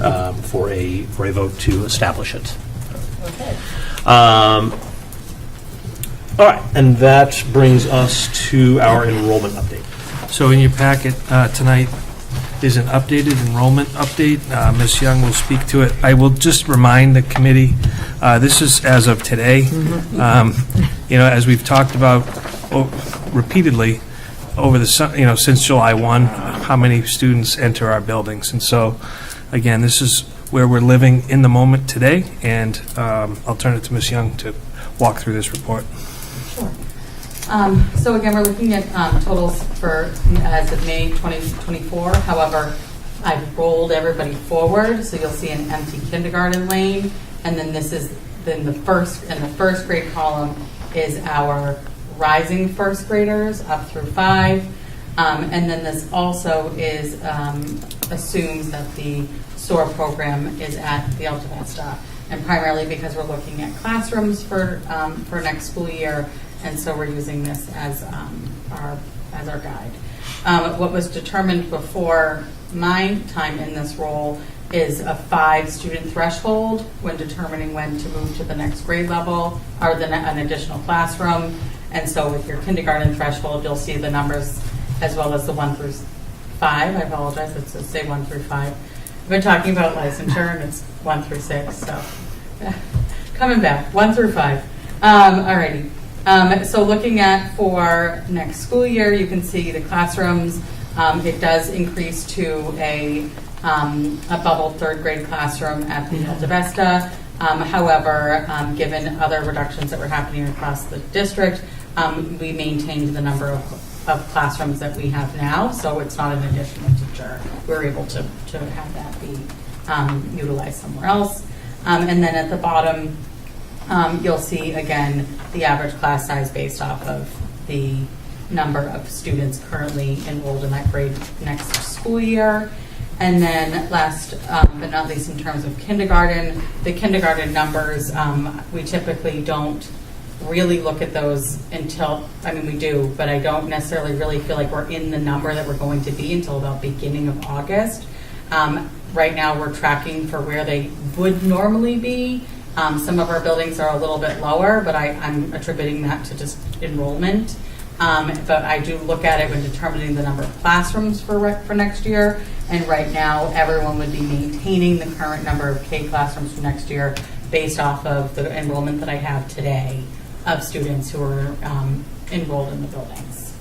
for a vote to establish it. Okay. All right, and that brings us to our enrollment update. So in your packet tonight is an updated enrollment update. Ms. Young will speak to it. I will just remind the committee, this is as of today. You know, as we've talked about repeatedly over the, since July 1, how many students enter our buildings. And so, again, this is where we're living in the moment today, and I'll turn it to Ms. Young to walk through this report. Sure. So again, we're looking at totals for as of May 2024. However, I've rolled everybody forward, so you'll see an empty kindergarten lane, and then this is then the first grade column is our rising first graders up through 5, and then this also is assumes that the SOAR program is at the Alta Vista, and primarily because we're looking at classrooms for next school year. And so we're using this as our guide. What was determined before my time in this role is a 5-student threshold when determining when to move to the next grade level or an additional classroom. And so with your kindergarten threshold, you'll see the numbers as well as the 1 through 5. I apologize, it's to say 1 through 5. I've been talking about licensure, and it's 1 through 6. So coming back, 1 through 5. Alrighty. So looking at for next school year, you can see the classrooms. It does increase to a bubble 3rd grade classroom at the Alta Vista. However, given other reductions that were happening across the district, we maintained the number of classrooms that we have now. So it's not an additional teacher. We're able to have that be utilized somewhere else. And then at the bottom, you'll see, again, the average class size based off of the number of students currently enrolled in that grade next school year. And then last but not least, in terms of kindergarten, the kindergarten numbers, we typically don't really look at those until, I mean, we do, but I don't necessarily really feel like we're in the number that we're going to be until about beginning of August. Right now, we're tracking for where they would normally be. Some of our buildings are a little bit lower, but I'm attributing that to just enrollment. But I do look at it when determining the number of classrooms for next year. And right now, everyone would be maintaining the current number of K classrooms for next year based off of the enrollment that I have today of students who are enrolled in the buildings.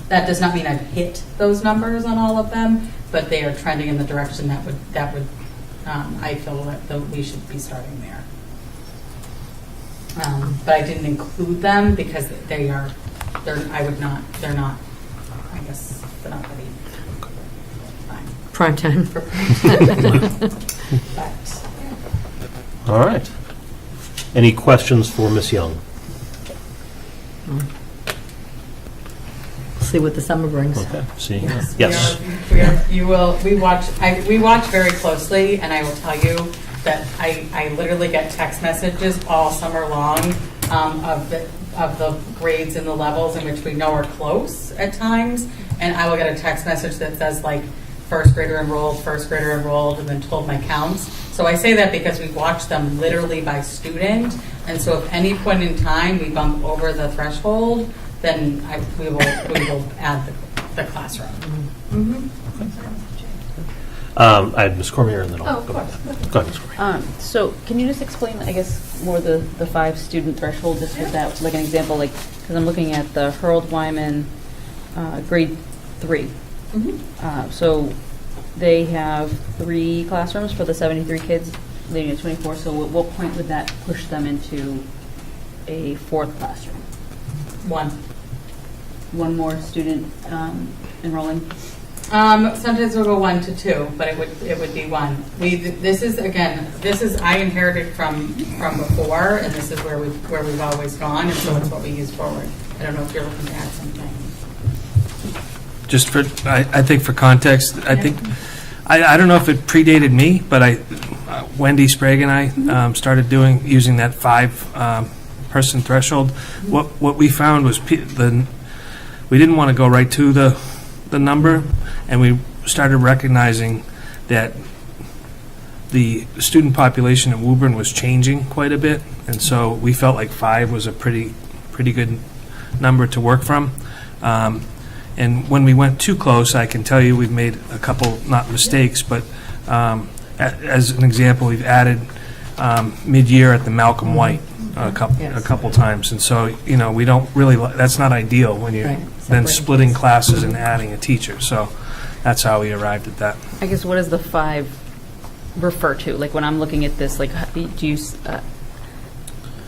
That does not mean I've hit those numbers on all of them, but they are trending in the direction that would I feel that we should be starting there. But I didn't include them because they're not, I guess, they're not ready. Fine. Prime time. For prime time. But, All right. Any questions for Ms. Young? See what the summer brings. Okay, see. yes. Yes. We watch very closely, and I will tell you that I literally get text messages all summer long of the grades and the levels in which we know are close at times, and I will get a text message that says like first grader enrolled, and then told my counts. So I say that because we watch them literally by student, and so if any point in time we bump over the threshold, then we will add the classroom. Mm-hmm. I had Ms. Cormier, and then I'll of go course. back. Go ahead, Ms. Cormier. So can you just explain, I guess, more the 5-student threshold, just with that, like an example, like, because I'm looking at the Harold Wyman grade 3. So they have 3 classrooms for the 73 kids leading to 24, so at what point would that push them into a 4th classroom? 1. One more student enrolling? Sometimes we'll go 1 to 2, but it would be 1. This is I inherited from before, and this is where we've always gone, and so it's what we use forward. I don't know if you're looking to add something. Just for, I think for context, I think, I don't know if it predated me, but Wendy Sprague and I started using that 5-person threshold. What we found was we didn't want to go right to the number, and we started recognizing that the student population in Woburn was changing quite a bit, and so we felt like 5 was a pretty good number to work from. And when we went too close, I can tell you we've made a couple, not mistakes, but as an example, we've added mid-year at the Malcolm White a couple times. And so, we don't really, that's not ideal when you're then splitting classes and adding a teacher. So that's how we arrived at that. I guess what does the 5 refer to? Like when I'm looking at this, like do you,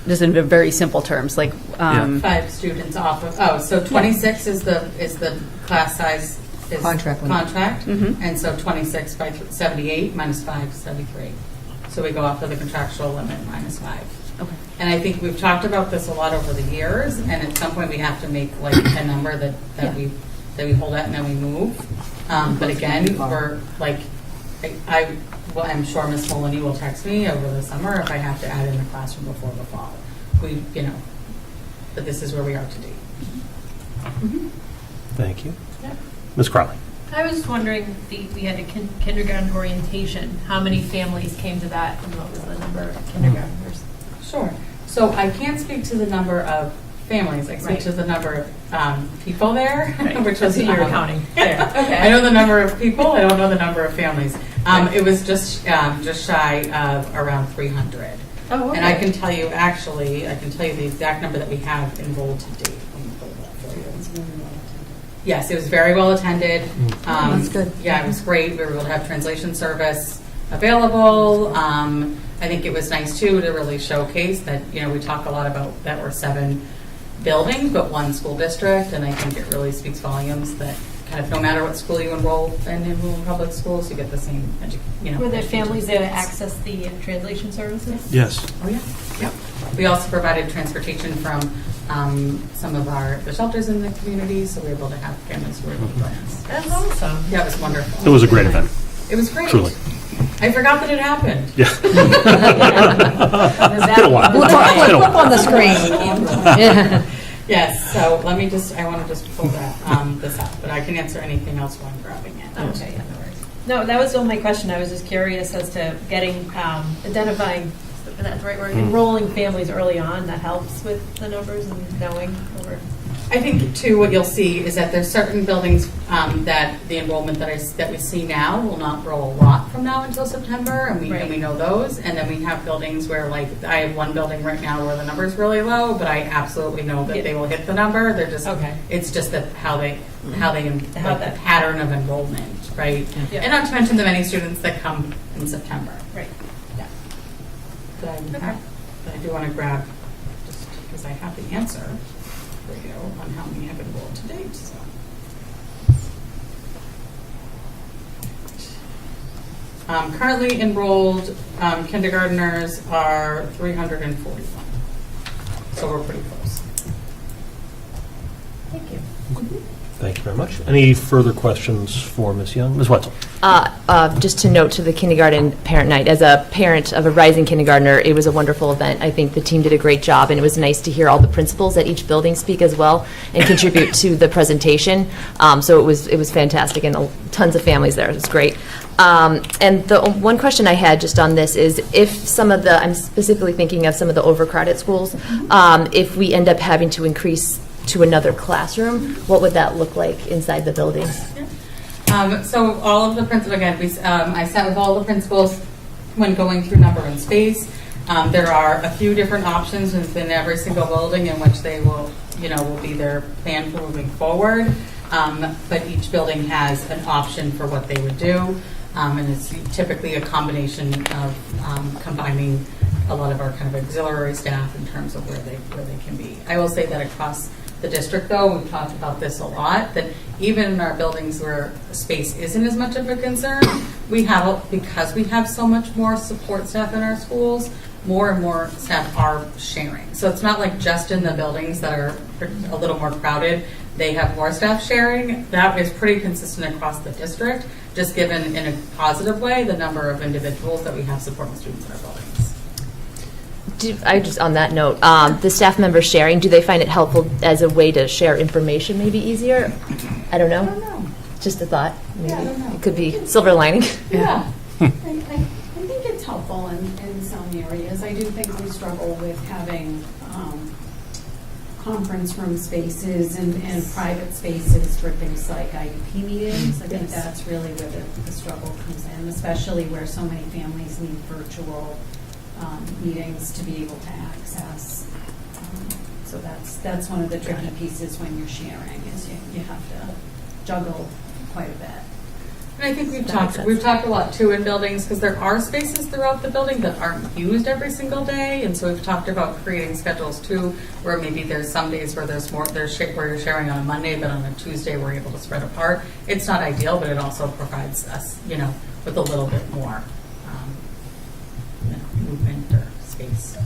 just in very simple terms, like 5 students off of, so 26 is the class size is Contract limit. and so 26 by 78 minus 5 is 73. So we go off of the contractual limit minus 5. Okay. And I think we've talked about this a lot over the years, and at some point we have to make like a number that we hold at and then we move. But again, we're like, I'm sure Ms. Moloney will text me over the summer if I have to add in the classroom before the fall. But this is where we are today. Thank you. Yeah. Ms. Crowley. I was just wondering, we had a kindergarten orientation. How many families came to that, and what was the number of kindergartners? Sure. So I can't speak to the number of families. I speak to the number of people there, which was you're counting. There. Okay. I know the number of people. I don't know the number of families. It was just shy of around 300. Oh, okay. And I can tell you the exact number that we have enrolled to date. Let me pull that for you. Yes, it was very well attended. That's good. Yeah, it was great. We were able to have translation service available. I think it was nice too to really showcase that, we talk a lot about that we're 7 buildings, but 1 school district, and I think it really speaks volumes that kind of no matter what school you enroll in public schools, you get the same, Were there families there to access the translation services? Yes. Oh, yeah. Yep. We also provided transportation from some of the shelters in the community, so we were able to have families who were able to join us. That's awesome. Yeah, it was wonderful. It was a great event. It was great. Truly. I forgot that it happened. Yeah. It's been a while. We'll flip on the screen. Yes, so I want to just pull this up, but I can answer anything else while I'm grabbing it. Okay, yeah, no worries. No, that was still my question. I was just curious as to identifying, if that's the right word, enrolling families early on. That helps with the numbers and knowing over. I think, too, what you'll see is that there's certain buildings that the enrollment that we see now will not grow a lot from now until September, and we know those. And then we have buildings where, like, I have one building right now where the number's really low, but I absolutely know that they will hit the number. They're just, it's just that how the pattern of enrollment, right? Yeah. And not to mention the many students that come in September. Right. Yeah. But I do want to grab, just because I have the answer for you on how many have enrolled to date. So. Currently enrolled kindergartners are 341. So we're pretty close. Thank you. Thank you very much. Any further questions for Ms. Young? Ms. Wetzel? Just to note to the kindergarten parent night, as a parent of a rising kindergartner, it was a wonderful event. I think the team did a great job, and it was nice to hear all the principals at each building speak as well and contribute to the presentation. So it was fantastic, and tons of families there. It was great. And the one question I had just on this is if I'm specifically thinking of some of the overcrowded schools, if we end up having to increase to another classroom, what would that look like inside the buildings? So all of the principals, again, I sat with all the principals when going through number and space. There are a few different options within every single building in which they will be their plan for moving forward. but each building has an option for what they would do. And it's typically a combination of combining a lot of our kind of auxiliary staff in terms of where they can be. I will say that across the district, though, we've talked about this a lot, that even in our buildings where space isn't as much of a concern, because we have so much more support staff in our schools, more and more staff are sharing. So it's not like just in the buildings that are a little more crowded, they have more staff sharing. That is pretty consistent across the district, just given in a positive way the number of individuals that we have supporting students in our buildings. On that note, the staff members sharing, do they find it helpful as a way to share information maybe easier? I don't know. I don't know. Just a thought. Maybe. Yeah, I don't know. It could be silver lining. Yeah. I think it's helpful in some areas. I do think we struggle with having conference room spaces and private spaces for things like IEP meetings. I think that's really where the struggle comes in, especially where so many families need virtual meetings to be able to access. So that's one of the tricky pieces when you're sharing, is you have to juggle quite a bit. And I think we've talked a lot too in buildings, because there are spaces throughout the building that aren't used every single day, and so we've talked about creating schedules too, where maybe there's some days where where you're sharing on a Monday, but on a Tuesday we're able to spread apart. It's not ideal, but it also provides us, with a little bit more movement or space.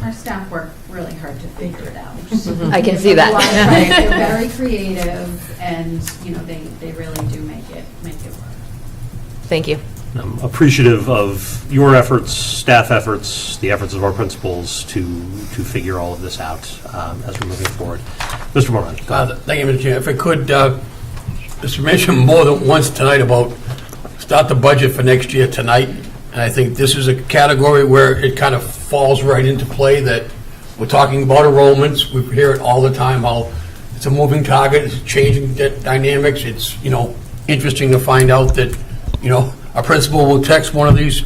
Our staff work really hard to figure it out. I can see that. They're very creative, and they really do make it work. Thank you. I'm appreciative of your efforts, staff efforts, the efforts of our principals to figure all of this out as we're moving forward. Mr. Woburn. Thank you, Mr. Chair. If I could, Mr. mentioned more than once tonight about start the budget for next year tonight. And I think this is a category where it kind of falls right into play, that we're talking about enrollments. We hear it all the time, how it's a moving target, it's changing dynamics. It's, interesting to find out that, a principal will text one of these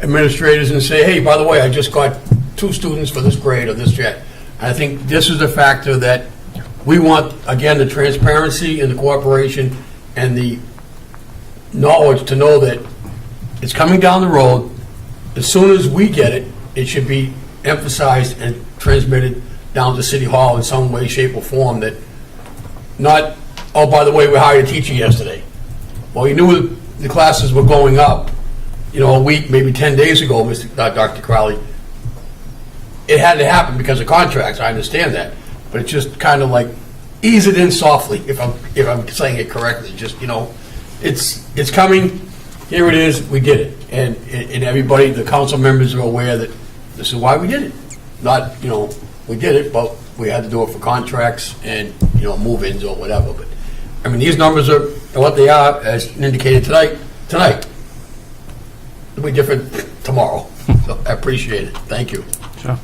administrators and say, hey, by the way, I just got 2 students for this grade or this yet. And I think this is the factor that we want, again, the transparency and the cooperation and the knowledge to know that it's coming down the road. As soon as we get it, it should be emphasized and transmitted down to City Hall in some way, shape, or form, that not, oh, by the way, we hired a teacher yesterday. Well, you knew the classes were going up, a week, maybe 10 days ago, Dr. Crowley. It had to happen because of contracts, I understand that. But it's just kind of like, ease it in softly, if I'm saying it correctly. Just, it's coming. Here it is, we did it. And everybody, the council members are aware that this is why we did it. Not, we did it, but we had to do it for contracts and, move-ins or whatever. But, these numbers are what they are, as indicated tonight. It'll be different tomorrow. So I appreciate it. Thank you. Sure.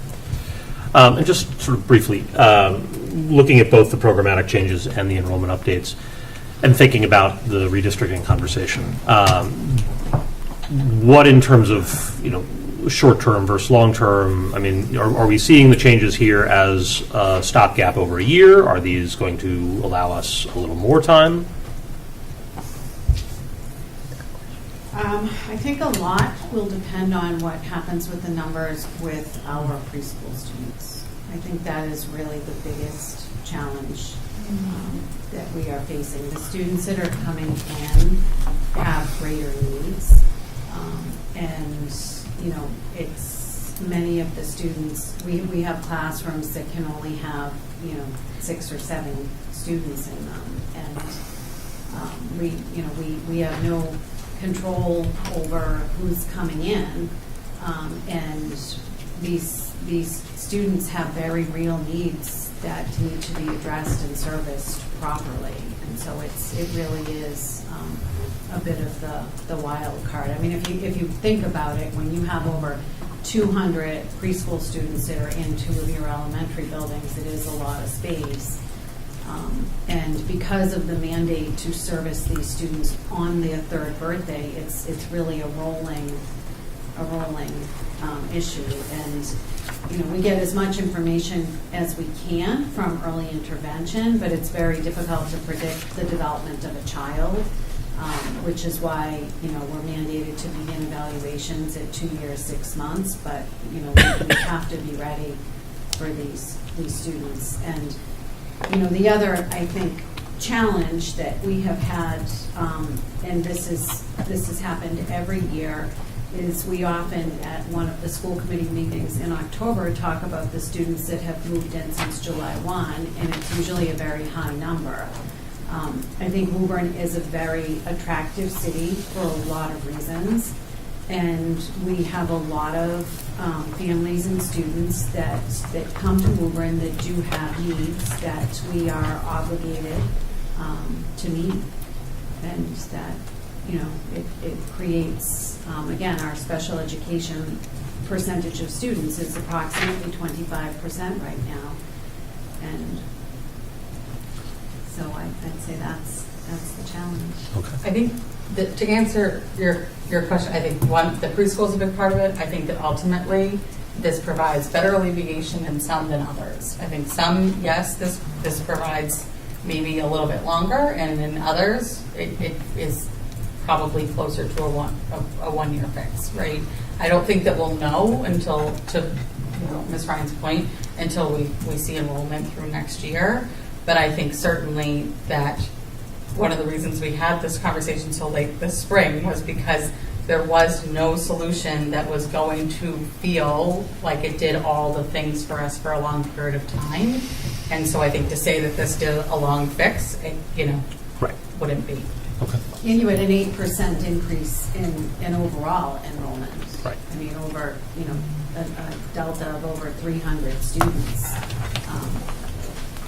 And just sort of briefly, looking at both the programmatic changes and the enrollment updates, and thinking about the redistricting conversation, what in terms of, short-term versus long-term, are we seeing the changes here as a stopgap over a year? Are these going to allow us a little more time? I think a lot will depend on what happens with the numbers with our preschool students. I think that is really the biggest challenge that we are facing. The students that are coming in have greater needs, and it's many of the students. We have classrooms that can only have 6 or 7 students in them, and we have no control over who's coming in, and these students have very real needs that need to be addressed and serviced properly. And so it really is a bit of the wild card. If you think about it, when you have over 200 preschool students that are in 2 of your elementary buildings, it is a lot of space. And because of the mandate to service these students on their 3rd birthday, it's really a rolling issue. And, we get as much information as we can from early intervention, but it's very difficult to predict the development of a child, which is why, we're mandated to begin evaluations at 2 years, 6 months, but, we have to be ready for these students. And, the other, I think, challenge that we have had, and this has happened every year, is we often, at one of the school committee meetings in October, talk about the students that have moved in since July 1, and it's usually a very high number. I think Woburn is a very attractive city for a lot of reasons, and we have a lot of families and students that come to Woburn that do have needs that we are obligated to meet, and that it creates, again, our special education percentage of students is approximately 25% right now, and so I'd say that's the challenge. Okay. I think that to answer your question, I think one, the preschool is a big part of it. I think that ultimately this provides better alleviation in some than others. I think some, yes, this provides maybe a little bit longer, and in others it is probably closer to a 1 year fix, right? I don't think that we'll know until, to Ms. Ryan's point, until we see enrollment through next year. But I think certainly that one of the reasons we had this conversation so late this spring was because there was no solution that was going to feel like it did all the things for us for a long period of time. And so I think to say that this did a long fix, Right. wouldn't be. Okay. And you had an 8% increase in overall enrollment. Right. I mean, over, a delta of over 300 students.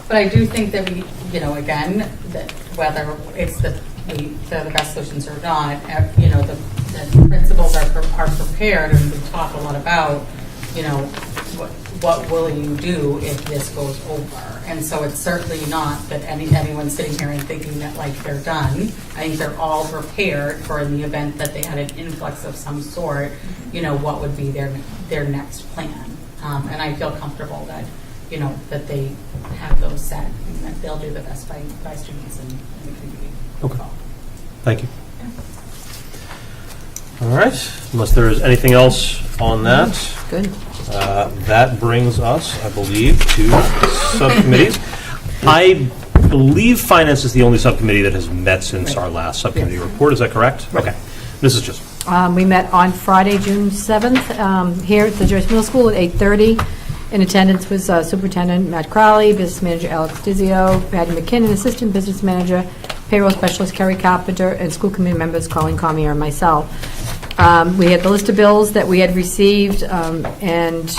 But I do think that we, again, that whether it's they're the best solutions or not, the principals are prepared, and we talk a lot about, what will you do if this goes over? And so it's certainly not that anyone's sitting here and thinking that like they're done. I think they're all prepared for, in the event that they had an influx of some sort, what would be their next plan. And I feel comfortable that, that they have those set and that they'll do the best by students and the community. Okay. Thank you. All right. Unless there is anything else on that. Good. That brings us, I believe, to subcommittees. I believe Finance is the only subcommittee that has met since our last subcommittee report. Is that correct? Okay. This is just. We met on Friday, June 7th, here at the Joyce Middle School at 8:30. In attendance was Superintendent Matt Crowley, Business Manager Alex Dizio, Patty McKinnon, Assistant Business Manager, Payroll Specialist Kerry Carpenter, and School Committee members Colleen Cormier and myself. We had the list of bills that we had received, and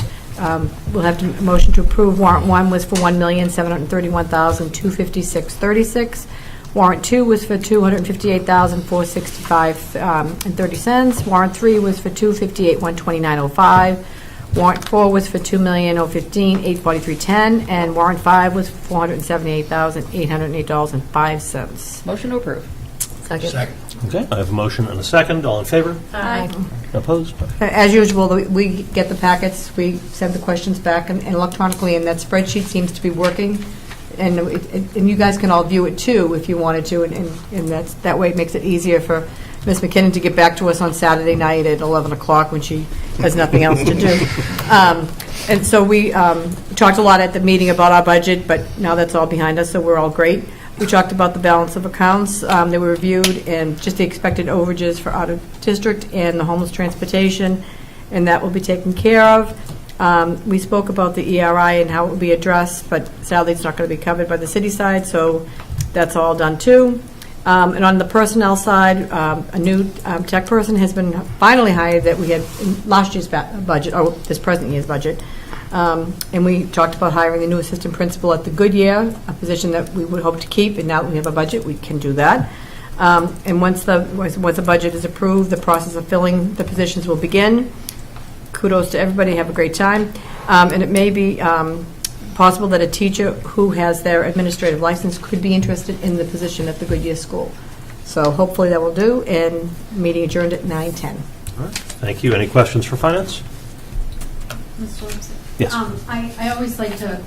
we'll have to motion to approve. Warrant 1 was for $1,731,256.36. Warrant 2 was for $258,465.30. Warrant 3 was for $258,129.05. Warrant 4 was for $2,015,843.10, and warrant 5 was for $478,808.05. Motion to approve. Second. Okay. I have a motion and a second. All in favor? Aye. Opposed? As usual, we get the packets, we send the questions back and electronically, and that spreadsheet seems to be working. And you guys can all view it too if you wanted to, and that way it makes it easier for Ms. McKinnon to get back to us on Saturday night at 11 o'clock when she has nothing else to do. And so we talked a lot at the meeting about our budget, but now that's all behind us, so we're all great. We talked about the balance of accounts that were reviewed and just the expected overages for out-of-district and the homeless transportation, and that will be taken care of. We spoke about the ERI and how it will be addressed, but sadly it's not going to be covered by the city side, so that's all done too. And on the personnel side, a new tech person has been finally hired that we had in last year's budget, or this present year's budget. And we talked about hiring a new assistant principal at the Goodyear, a position that we would hope to keep, and now that we have a budget, we can do that. And once the budget is approved, the process of filling the positions will begin. Kudos to everybody, have a great time. And it may be possible that a teacher who has their administrative license could be interested in the position at the Goodyear School. So hopefully that will do, and meeting adjourned at 9:10. All right. Thank you. Any questions for Finance? Ms. Phillips? Yes. I always like to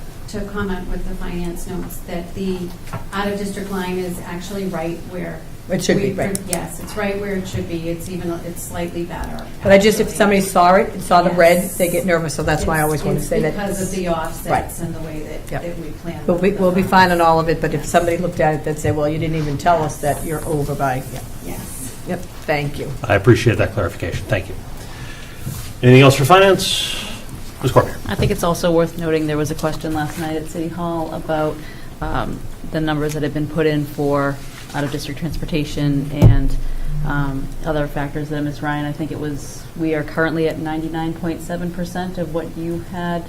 comment with the finance notes that the out-of-district line is actually right where. It should be, right. Yes, it's right where it should be. It's slightly better. But if somebody saw it, and saw the red, Yes. they get nervous, so that's why I always want to say that. It's because of the offsets Right. and the way Yep. that we plan. We'll be fine on all of it, but if somebody looked at it, they'd say, well, you didn't even tell us that you're over by, yeah. Yes. Yep, thank you. I appreciate that clarification. Thank you. Anything else for finance? Ms. Cormier? I think it's also worth noting there was a question last night at City Hall about the numbers that have been put in for out-of-district transportation and other factors that Ms. Ryan, I think it was, we are currently at 99.7% of what you had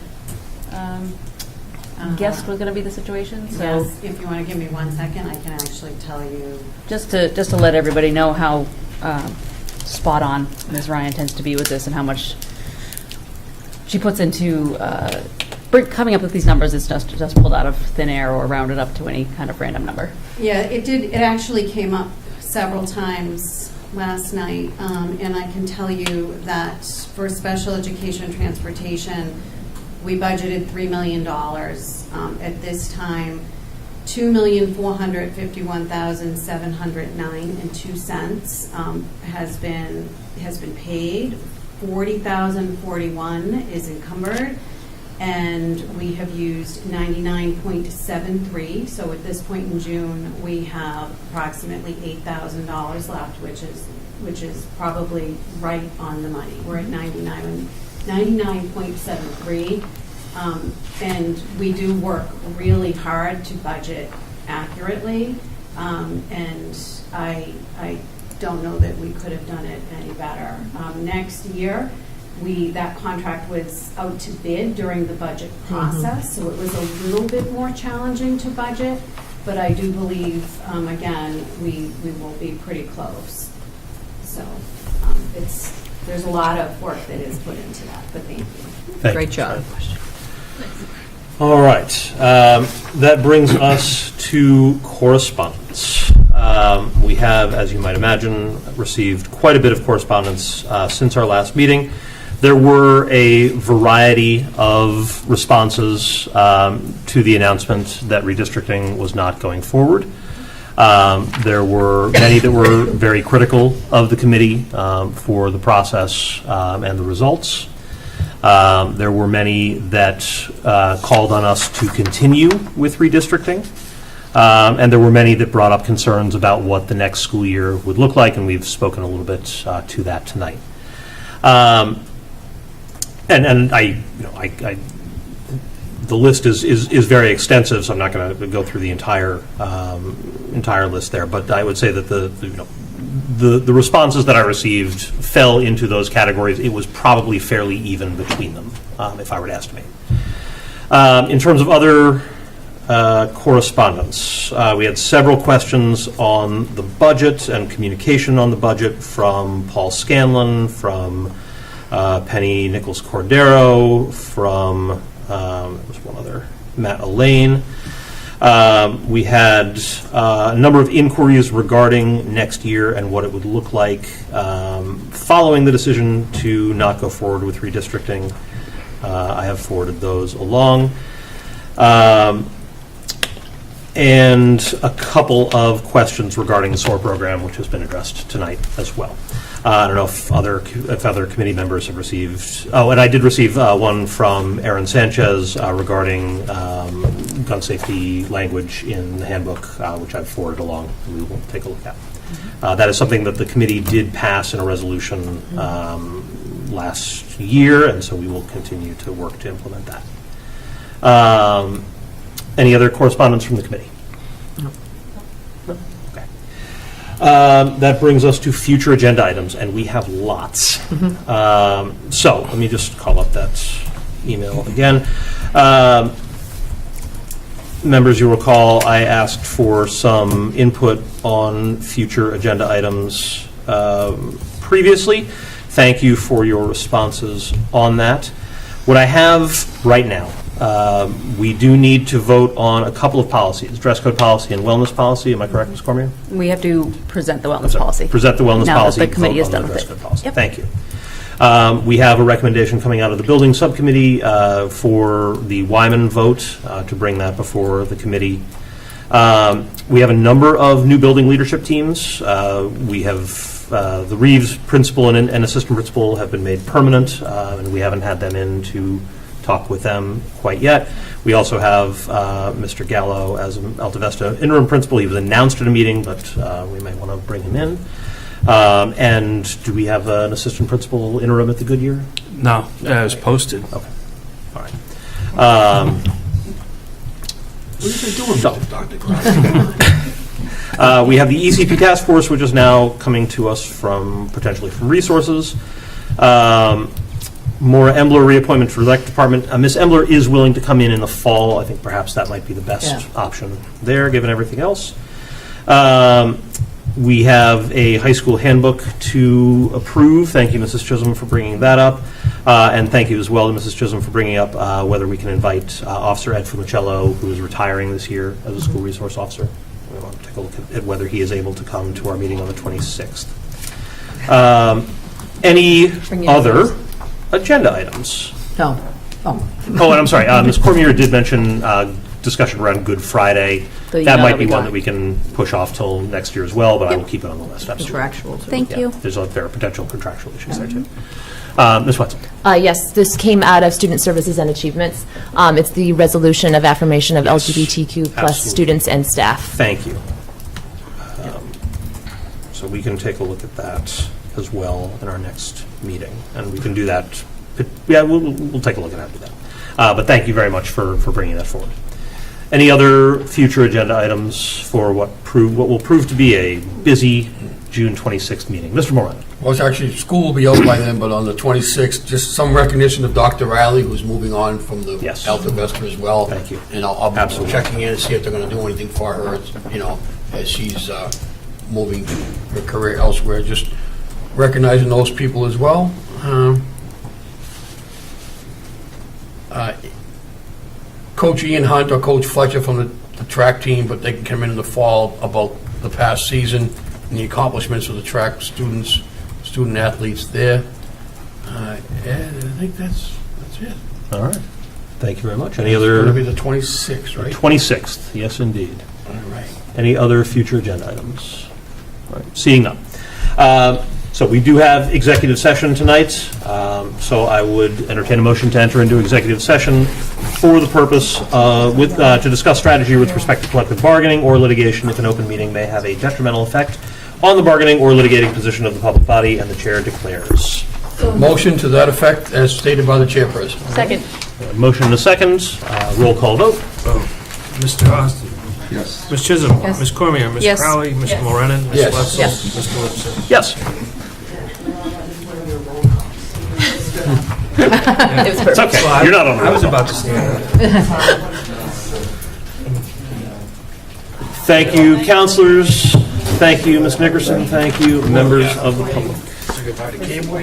guessed was going to be the situation. So Yes, if you want to give me 1 second, I can actually tell you. just to let everybody know how spot on Ms. Ryan tends to be with this and how much she puts into coming up with these numbers. It's just pulled out of thin air or rounded up to any kind of random number. Yeah, it did. It actually came up several times last night, and I can tell you that for special education transportation, we budgeted $3 million. At this time, $2,451,709.02 has been paid. $40,041 is encumbered, and we have used 99.73. So at this point in June, we have approximately $8,000 left, which is probably right on the money. We're at 99.73, and we do work really hard to budget accurately, and I don't know that we could have done it any better. Next year, that contract was out to bid during the budget process, so it was a little bit more challenging to budget, but I do believe, again, we will be pretty close. So there's a lot of work that is put into that, but thank you. Great job. All right. That brings us to correspondence. We have, as you might imagine, received quite a bit of correspondence since our last meeting. There were a variety of responses to the announcement that redistricting was not going forward. There were many that were very critical of the committee for the process and the results. There were many that called on us to continue with redistricting. And there were many that brought up concerns about what the next school year would look like, and we've spoken a little bit to that tonight. And the list is very extensive, so I'm not going to go through the entire list there. But I would say that the responses that I received fell into those categories. It was probably fairly even between them, if I were to estimate. In terms of other correspondence, we had several questions on the budget and communication on the budget from Paul Scanlon, from Penny Nichols-Cordero, from there was one other, Matt Elaine. We had a number of inquiries regarding next year and what it would look like following the decision to not go forward with redistricting. I have forwarded those along. And a couple of questions regarding the SOAR program, which has been addressed tonight as well. I don't know if other committee members have received. Oh, and I did receive one from Aaron Sanchez regarding gun safety language in the handbook, which I've forwarded along. We will take a look at. That is something that the committee did pass in a resolution last year, and so we will continue to work to implement that. Any other correspondence from the committee? No. Okay. That brings us to future agenda items, and we have lots. So let me just call up that email again. Members, you recall I asked for some input on future agenda items previously. Thank you for your responses on that. What I have right now, we do need to vote on a couple of policies, dress code policy and wellness policy. Am I correct, Ms. Cormier? We have to present the wellness policy. Present the wellness now policy. Now that the committee vote is done on the with dress it. code policy. Yep. Thank you. We have a recommendation coming out of the building subcommittee for the Wyman vote to bring that before the committee. We have a number of new building leadership teams. We have the Reeves principal and assistant principal have been made permanent, and we haven't had them in to talk with them quite yet. We also have Mr. Gallo as an Alta Vista interim principal. He was announced at a meeting, but we may want to bring him in. And do we have an assistant principal interim at the Goodyear? No, it was posted. Okay, all right. What are they doing, Dr. We have the ECP task force, which is now coming to us potentially from resources. Maura Embler reappointment for the rec department. Ms. Embler is willing to come in the fall. I think perhaps that might be the best option there, given everything else. We have a high school handbook to approve. Thank you, Mrs. Chisholm, for bringing that up. And thank you as well to Mrs. Chisholm for bringing up whether we can invite Officer Ed Fumicello, who is retiring this year as a school resource officer. We want to take a look at whether he is able to come to our meeting on the 26th. Any other agenda items? No. Oh. Oh, and I'm sorry, Ms. Cormier did mention discussion around Good Friday. That might be one that we can push off till next year as well, but I will keep it on the list. Absolutely. Contractual. Thank you. There's there are potential contractual issues there too. Ms. Watson. Yes, this came out of Student Services and Achievements. It's the resolution of affirmation of LGBTQ plus Absolutely. students and staff. Thank you. So we can take a look at that as well in our next meeting, and we can do that. Yeah, we'll take a look at how to do that. But thank you very much for bringing that forward. Any other future agenda items for what will prove to be a busy June 26th meeting? Mr. Moran. Well, it's actually, school will be out by then, but on the 26th, just some recognition of Dr. Riley, who's moving on from the Yes. Alta Vista as well. Thank you. And I'll be Absolutely. checking in and see if they're going to do anything for her, as she's moving her career elsewhere. Just recognizing those people as well. Coach Ian Hunt or Coach Fletcher from the track team, but they can come in the fall about the past season and the accomplishments of the track student athletes there. And I think that's it. All right. Thank you very much. Any It's going to other? be the 26th, right? 26th. Yes, indeed. All right. Any other future agenda items? All right. Seeing none. So we do have executive session tonight. So I would entertain a motion to enter into executive session for the purpose to discuss strategy with respect to collective bargaining or litigation if an open meeting may have a detrimental effect on the bargaining or litigating position of the public body, and the chair declares. Motion to that effect as stated by the chairperson. Second. Motion and a second. Roll call vote. Mr. Austin. Yes. Ms. Chisholm. Yes. Ms. Cormier. Ms. Yes. Crowley. Mr. Yes. Morenin. Ms. Yes. Wetzel. Yes. Mr. Lipson. Yes. It was perfect. It's okay. You're not on the I was roll. about to stand up. Thank you, counselors. Thank you, Ms. Nickerson. Thank you, members of the public. Say goodbye to Cable.